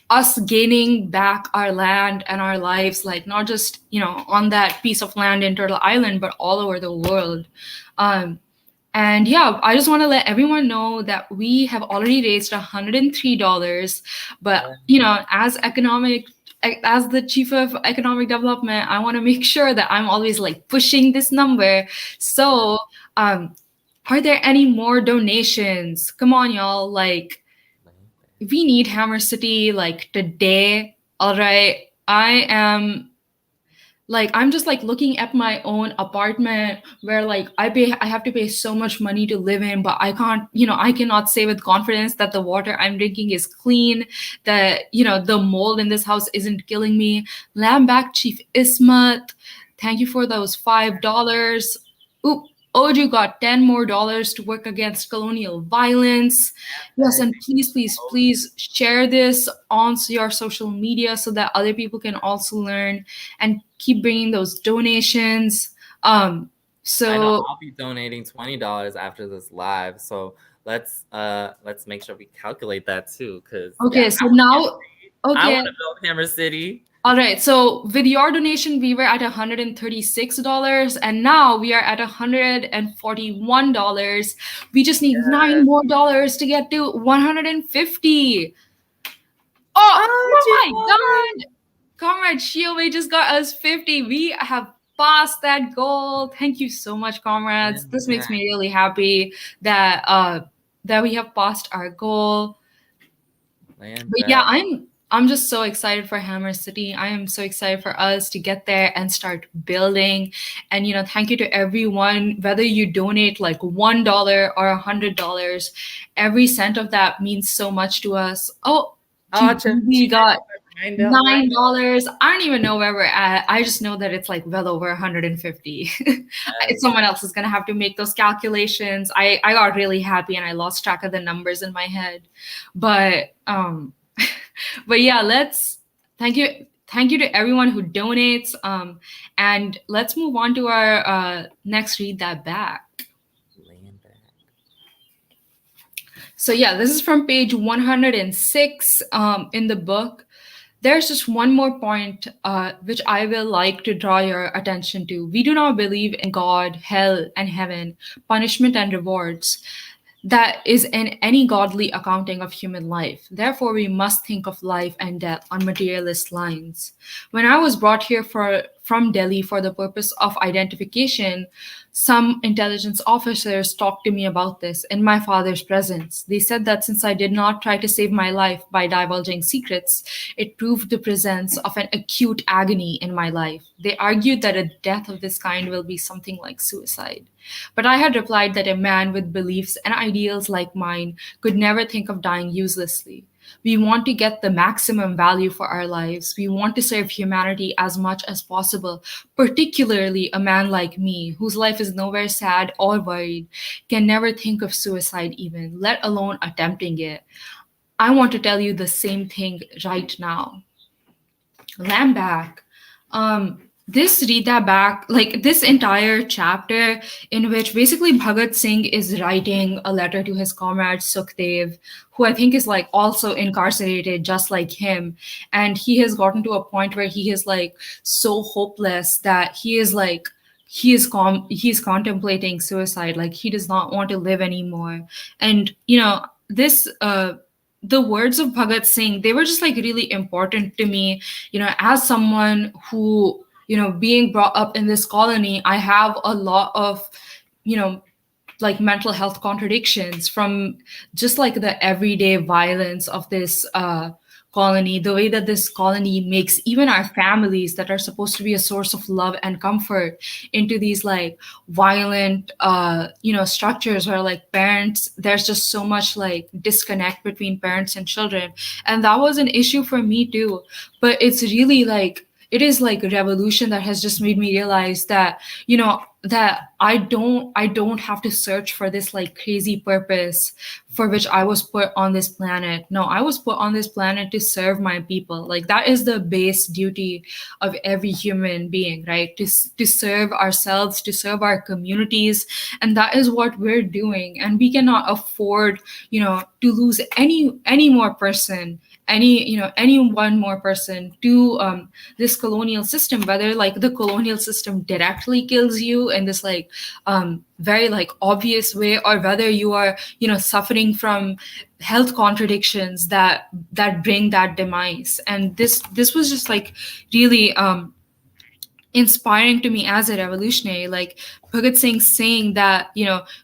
us gaining back our land and our lives, like not just on that piece of land in Turtle Island, but all over the world. And yeah, I just want to let everyone know that we have already raised $103. But as the chief of economic development, I want to make sure that I'm always like pushing this number. So are there any more donations? Come on, y'all. Like, we need Hammer City like today. All right. I'm just like looking at my own apartment where like I have to pay so much money to live in, but I can't, I cannot say with confidence that the water I'm drinking is clean, that, the mold in this house isn't killing me. Lamback Chief Ismat, thank you for those $5. Oop. Oju got $10 more to work against colonial violence. Yes, and please, please, please share this on your social media so that other people can also learn and keep bringing those donations. I know So I'll be donating $20 after this live, so let's make sure we calculate that too, because okay, so now I okay. want to build Hammer City. All right, so with your donation, we were at $136, and now we are at $141. We just need $9 more to get to 150. Oh my God! Comrade Shielway just got us 50. We have passed that goal. Thank you so much, comrades. This makes me really happy that that we have passed our goal. But yeah, I'm just so excited for Hammer City. I am so excited for us to get there and start building. And thank you to everyone, whether you donate like $1 or $100. Every cent of that means so much to us. We got $9. I don't even know where we're at. I just know that it's like well over 150. Someone else is gonna have to make those calculations. I got really happy and I lost track of the numbers in my head. But but yeah, thank you to everyone who donates. And let's move on to our next Read That Back. So yeah, this is from page 106 in the book. There's just one more point which I will like to draw your attention to. We do not believe in God, hell, and heaven, punishment and rewards. That is in any godly accounting of human life. Therefore, we must think of life and death on materialist lines. When I was brought here from Delhi for the purpose of identification, some intelligence officers talked to me about this in my father's presence. They said that since I did not try to save my life by divulging secrets, it proved the presence of an acute agony in my life. They argued that a death of this kind will be something like suicide. But I had replied that a man with beliefs and ideals like mine could never think of dying uselessly. We want to get the maximum value for our lives. We want to serve humanity as much as possible, particularly a man like me, whose life is nowhere sad or worried, can never think of suicide even, let alone attempting it. I want to tell you the same thing right now. Lambak. This Read That Back, like this entire chapter in which basically Bhagat Singh is writing a letter to his comrade Sukhdev, who I think is like also incarcerated just like him. And he has gotten to a point where he is like so hopeless that he's contemplating suicide. Like he does not want to live anymore. And this the words of Bhagat Singh, they were just like really important to me, as someone who, being brought up in this colony, I have a lot of, like mental health contradictions from just like the everyday violence of this colony, the way that this colony makes even our families that are supposed to be a source of love and comfort into these like violent structures where like parents, there's just so much like disconnect between parents and children. And that was an issue for me too. But it's really like, it is like a revolution that has just made me realize that that I don't have to search for this like crazy purpose for which I was put on this planet. No, I was put on this planet to serve my people. Like that is the base duty of every human being, right? To serve ourselves, to serve our communities, and that is what we're doing. And we cannot afford, to lose any more person, any one more person to this colonial system, whether like the colonial system directly kills you in this like very like obvious way, or whether you are suffering from health contradictions that bring that demise. And this was just like really inspiring to me as a revolutionary, like Bhagat Singh saying that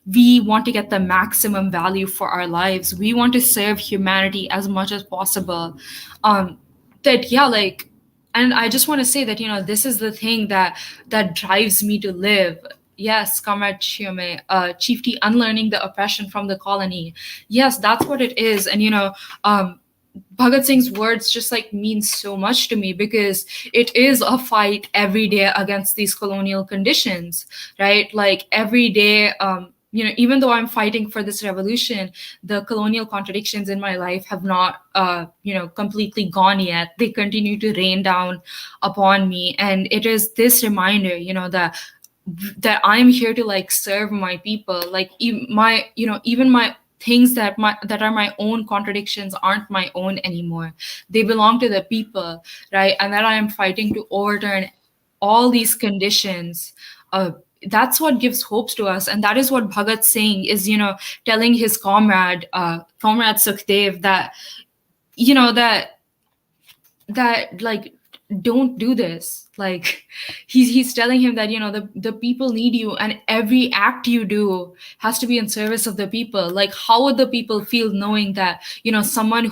we want to get the maximum value for our lives, we want to serve humanity as much as possible. That yeah, like, and I just want to say that this is the thing that drives me to live. Yes, Comrade Chiome, Chief T, unlearning the oppression from the colony. Yes, that's what it is. And Bhagat Singh's words just like mean so much to me, because it is a fight every day against these colonial conditions, right? Like every day, even though I'm fighting for this revolution, the colonial contradictions in my life have not, completely gone yet. They continue to rain down upon me, and it is this reminder, that I'm here to like serve my people. Like even my things that are my own contradictions aren't my own anymore. They belong to the people, right? And that I am fighting to overturn all these conditions. That's what gives hopes to us, and that is what Bhagat Singh is, telling his comrade Sukhdev, that you know that like, don't do this. Like, he's telling him that, the people need you, and every act you do has to be in service of the people. Like, how would the people feel knowing that, someone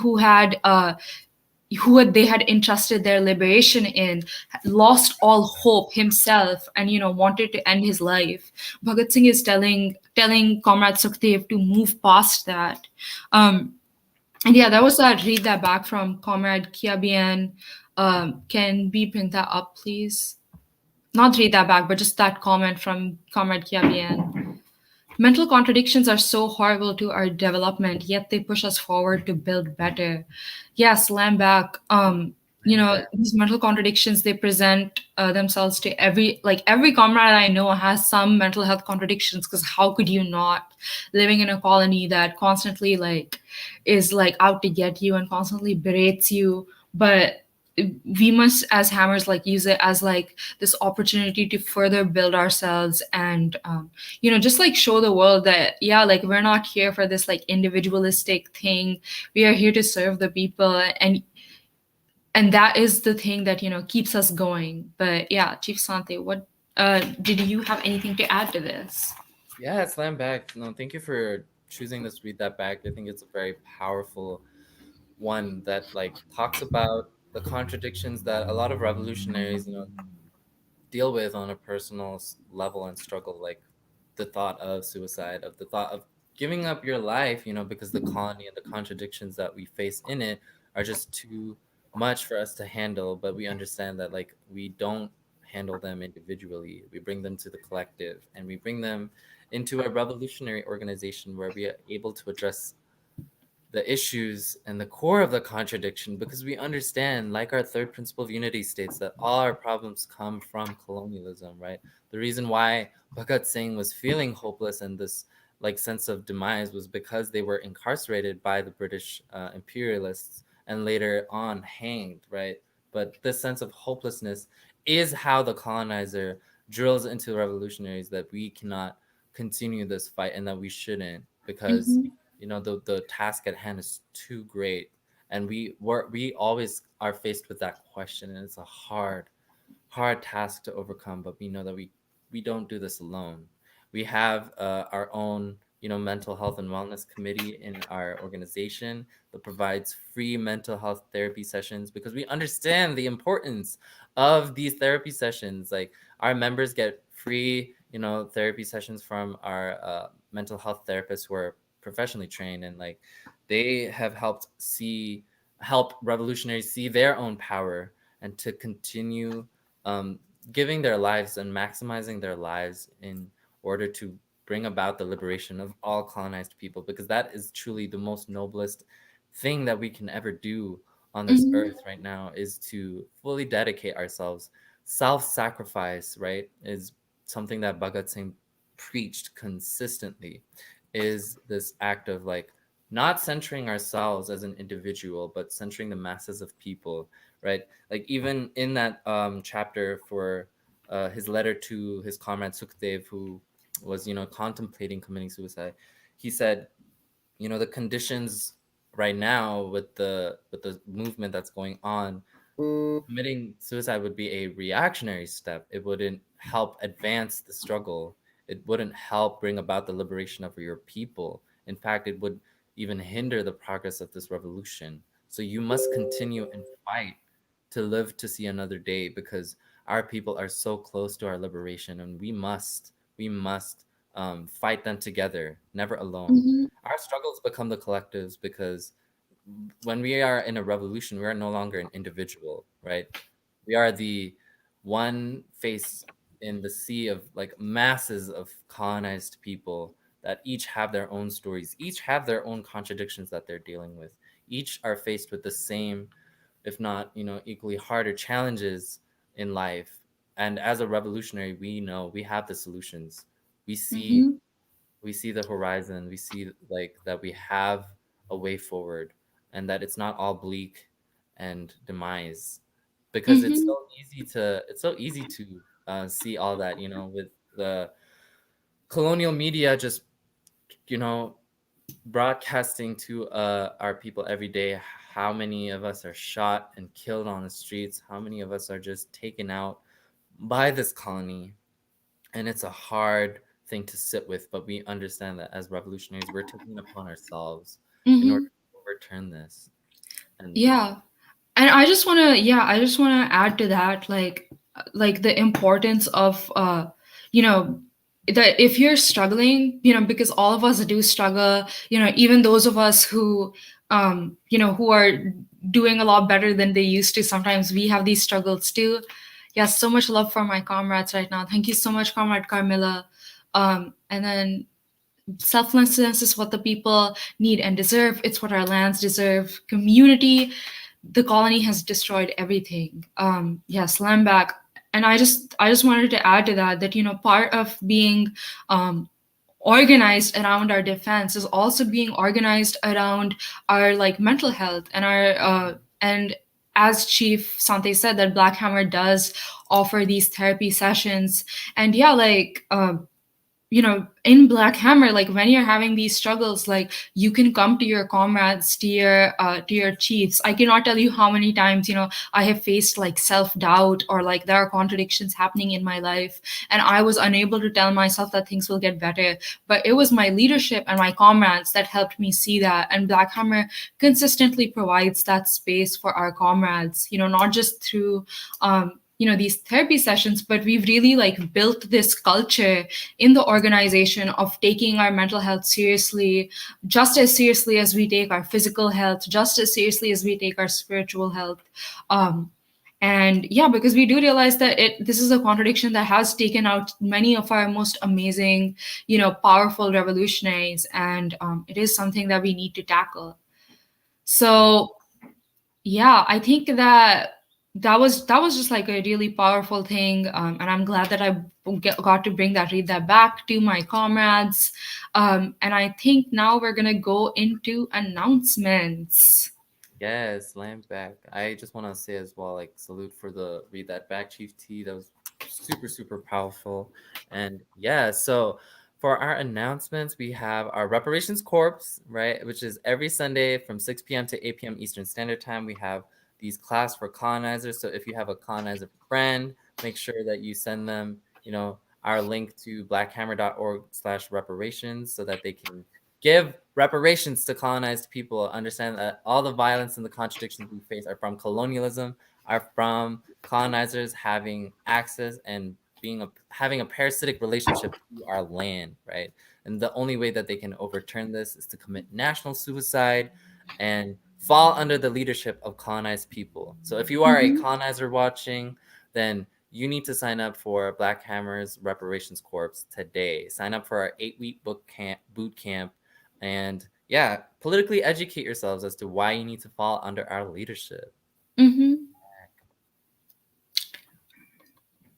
they had entrusted their liberation in lost all hope himself, and wanted to end his life? Bhagat Singh is telling Comrade Sukhdev to move past that. And yeah, that was that. Read that back from Comrade Kiabian. Can we bring that up, please? Not read that back, but just that comment from Comrade Kiabian. Mental contradictions are so horrible to our development, yet they push us forward to build better. Yes, Lambach. And back. These mental contradictions, they present themselves to every comrade I know has some mental health contradictions. Because how could you not, living in a colony that constantly like is like out to get you and constantly berates you? But we must, as hammers, like use it as like this opportunity to further build ourselves, and just like show the world that, yeah, like we're not here for this like individualistic thing. We are here to serve the people, and that is the thing that keeps us going. But yeah, Chief Sante, what did you have anything to add to this? Yeah, slam back. No, thank you for choosing this read that back. I think it's a very powerful one that like talks about the contradictions that a lot of revolutionaries, deal with on a personal level and struggle, like the thought of suicide, of the thought of giving up your life, because the colony and the contradictions that we face in it are just too much for us to handle. But we understand that like we don't handle them individually, we bring them to the collective, and we bring them into a revolutionary organization where we are able to address the issues and the core of the contradiction, because we understand, like our third principle of unity states, that all our problems come from colonialism, right? The reason why Bhagat Singh was feeling hopeless and this like sense of demise was because they were incarcerated by the British imperialists and later on hanged, right? But this sense of hopelessness is how the colonizer drills into revolutionaries that we cannot continue this fight and that we shouldn't, because Mm-hmm. the task at hand is too great, and we always are faced with that question, and it's a hard task to overcome. But we know that we don't do this alone. We have our own mental health and wellness committee in our organization that provides free mental health therapy sessions, because we understand the importance of these therapy sessions. Like, our members get free therapy sessions from our mental health therapists who are professionally trained, and like they have help revolutionaries see their own power and to continue um, giving their lives and maximizing their lives in order to bring about the liberation of all colonized people, because that is truly the most noblest thing that we can ever do on this Mm-hmm. earth right now, is to fully dedicate ourselves. Self-sacrifice, right, is something that Bhagat Singh preached consistently, is this act of like not centering ourselves as an individual but centering the masses of people, right? Like, even in that chapter for his letter to his comrade Sukhdev, who was contemplating committing suicide, he said, the conditions right now with the movement that's going on, committing suicide would be a reactionary step. It wouldn't help advance the struggle. It wouldn't help bring about the liberation of your people. In fact, it would even hinder the progress of this revolution. So you must continue and fight to live to see another day, because our people are so close to our liberation, and we must fight them together, never alone. Mm-hmm. Our struggles become the collectives, because when we are in a revolution, we are no longer an individual, right? We are the one face in the sea of like masses of colonized people that each have their own stories, each have their own contradictions that they're dealing with, each are faced with the same, if not, equally harder challenges in life. And as a revolutionary, we know we have the solutions. We see Mm-hmm. we see the horizon. We see like that we have a way forward, and that it's not all bleak and demise, because Mm-hmm. it's so easy to see all that, with the colonial media just you know broadcasting to our people every day how many of us are shot and killed on the streets, how many of us are just taken out by this colony. And it's a hard thing to sit with, but we understand that as revolutionaries, we're taking it upon ourselves in order Mm-hmm. to overturn this. And Yeah. And I just want to add to that, like the importance of, you know, that if you're struggling, because all of us do struggle, even those of us who, who are doing a lot better than they used to, sometimes we have these struggles too. Yeah, so much love for my comrades right now. Thank you so much, Comrade Carmilla. And then selflessness is what the people need and deserve. It's what our lands deserve. Community, the colony has destroyed everything. Yes, land back. And I just wanted to add to that, that part of being um, organized around our defense is also being organized around our like mental health and our and as Chief Sante said, that Black Hammer does offer these therapy sessions. And yeah, like in Black Hammer, like when you're having these struggles, like you can come to your comrades, to your chiefs. I cannot tell you how many times I have faced like self-doubt, or like there are contradictions happening in my life, and I was unable to tell myself that things will get better. But it was my leadership and my comrades that helped me see that. And Black Hammer consistently provides that space for our comrades, not just through these therapy sessions, but we've really like built this culture in the organization of taking our mental health seriously, just as seriously as we take our physical health, just as seriously as we take our spiritual health. um, and yeah, because we do realize that this is a contradiction that has taken out many of our most amazing, powerful revolutionaries, and it is something that we need to tackle. So yeah, I think that was just like a really powerful thing, and I'm glad that I got to read that back to my comrades. And I think now we're gonna go into announcements. yes, land back. I just want to say as well, like, salute for the read that back, Chief T. That was super, super powerful. And yeah, so for our announcements, we have our Reparations Corps, right, which is every Sunday from 6 p.m. to 8 p.m. Eastern Standard Time. We have these class for colonizers. So if you have a colonizer friend, make sure that you send them, our link to blackhammer.org/reparations so that they can give reparations to colonized people, understand that all the violence and the contradictions we face are from colonialism, are from colonizers having access and having a parasitic relationship to our land, right? And the only way that they can overturn this is to commit national suicide and fall under the leadership of colonized people. So if you are a Mhm. colonizer watching, then you need to sign up for Black Hammer's Reparations Corps today. Sign up for our 8-week boot camp, and yeah, politically educate yourselves as to why you need to fall under our leadership. Mhm.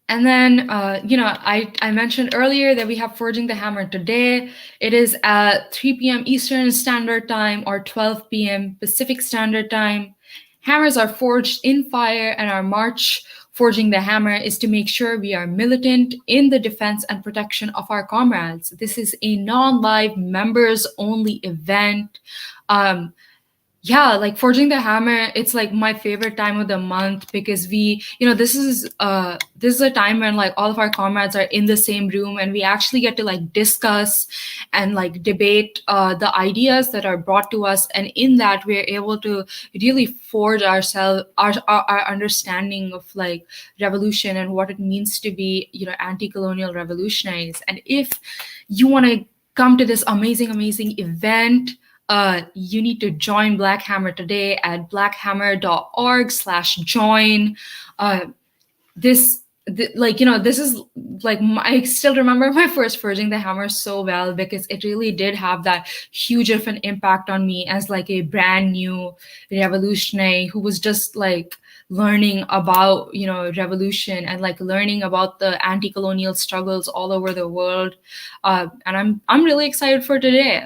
And then, I mentioned earlier that we have Forging the Hammer today. It is at 3 p.m. Eastern Standard Time or 12 p.m. Pacific Standard Time. Hammers are forged in fire, and our march, Forging the Hammer, is to make sure we are militant in the defense and protection of our comrades. This is a non live, members only event. Um, yeah, like Forging the Hammer, it's like my favorite time of the month, because this is a time when like all of our comrades are in the same room, and we actually get to like discuss and like debate the ideas that are brought to us, and in that we're able to really forge ourselves our understanding of like revolution and what it means to be anti-colonial revolutionaries. And if you want to come to this amazing event, You need to join Black Hammer today at blackhammer.org/join. This like this is like I still remember my first purging the hammer so well, because it really did have that huge of an impact on me as like a brand new revolutionary who was just like learning about revolution and like learning about the anti-colonial struggles all over the world. And I'm really excited for today.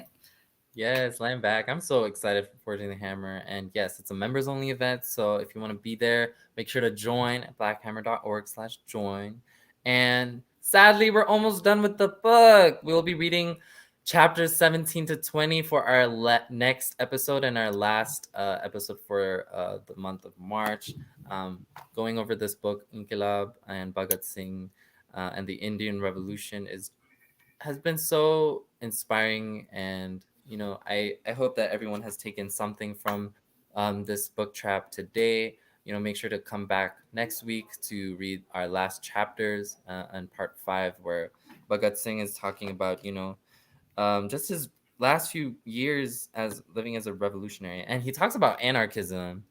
Yes, I'm back. I'm so excited for Forging the Hammer. And yes, it's a members only event. So if you want to be there, make sure to join at blackhammer.org/join. And sadly, we're almost done with the book. We'll be reading chapters 17 to 20 for our next episode and our last episode for the month of March. Going over this book, Inquilab and Bhagat Singh and the Indian Revolution has been so inspiring, and I hope that everyone has taken something from this book trap today. Make sure to come back next week to read our last chapters and part 5, where Bhagat Singh is talking about just his last few years as living as a revolutionary, and he talks about anarchism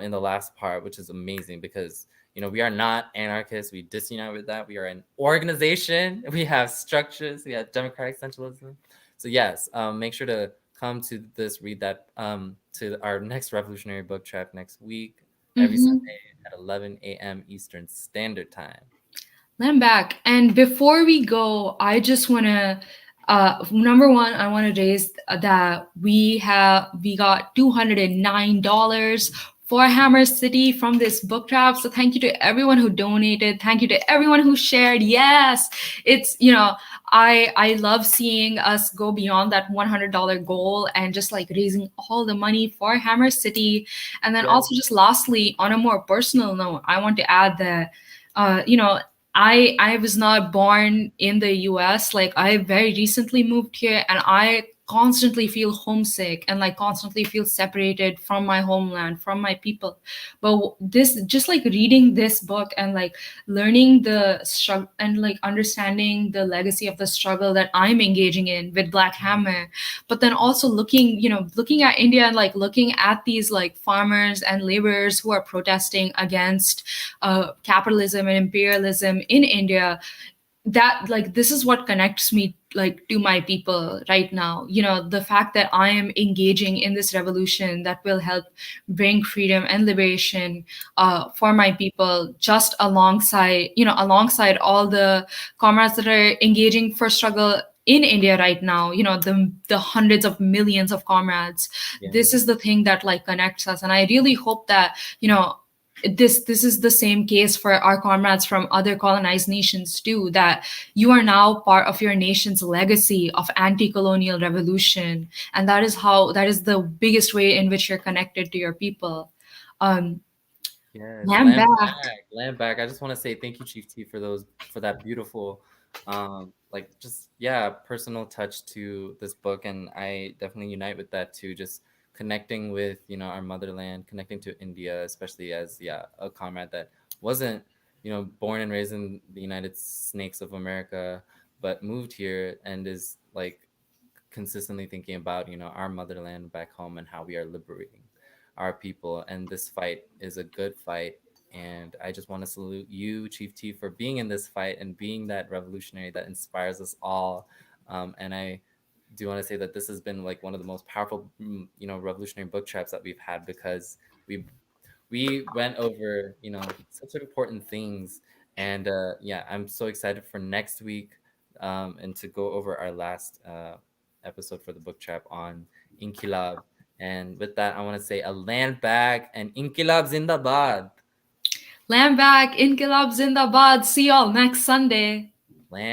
in the last part, which is amazing because we are not anarchists. We disunite with that. We are an organization. We have structures. We have democratic centralism. So yes, make sure to come to this, read that to our next revolutionary book trap next week, every Sunday at 11 a.m. Eastern Standard Time. I'm back. And before we go, I just want to, number one, I want to raise that we got $209 for Hammer City from this book trap. So thank you to everyone who donated. Thank you to everyone who shared. Yes, it's, I love seeing us go beyond that $100 goal and just like raising all the money for Hammer City. And then also just lastly, on a more personal note, I want to add that, I was not born in the US. Like I very recently moved here, and I constantly feel homesick and like constantly feel separated from my homeland, from my people. But this, just like reading this book and like learning the struggle and like understanding the legacy of the struggle that I'm engaging in with Black Hammer, but then also looking at India and like looking at these like farmers and laborers who are protesting against capitalism and imperialism in India, that like this is what connects me like to my people right now. The fact that I am engaging in this revolution that will help bring freedom and liberation for my people, just alongside all the comrades that are engaging for struggle in India right now, the hundreds of millions of comrades. This is the thing that like connects us, and I really hope that this is the same case for our comrades from other colonized nations too, that you are now part of your nation's legacy of anti-colonial revolution, and that is the biggest way in which you're connected to your people. Yes, I'm back. land back. I just want to say thank you, Chief T, for that beautiful, like just personal touch to this book, and I definitely unite with that too. Just connecting with our motherland, connecting to India, especially as a comrade that wasn't born and raised in the United Snakes of America, but moved here and is like consistently thinking about our motherland back home and how we are liberating our people. And this fight is a good fight, and I just want to salute you, Chief T, for being in this fight and being that revolutionary that inspires us all. And I do want to say that this has been like one of the most powerful revolutionary book traps that we've had, because we went over such important things. And I'm so excited for next week, and to go over our last episode for the book trap on Inquilab. And with that, I want to say a land back and Inquilab Zindabad. Land back, Inkilab Zindabad. See y'all next Sunday. Land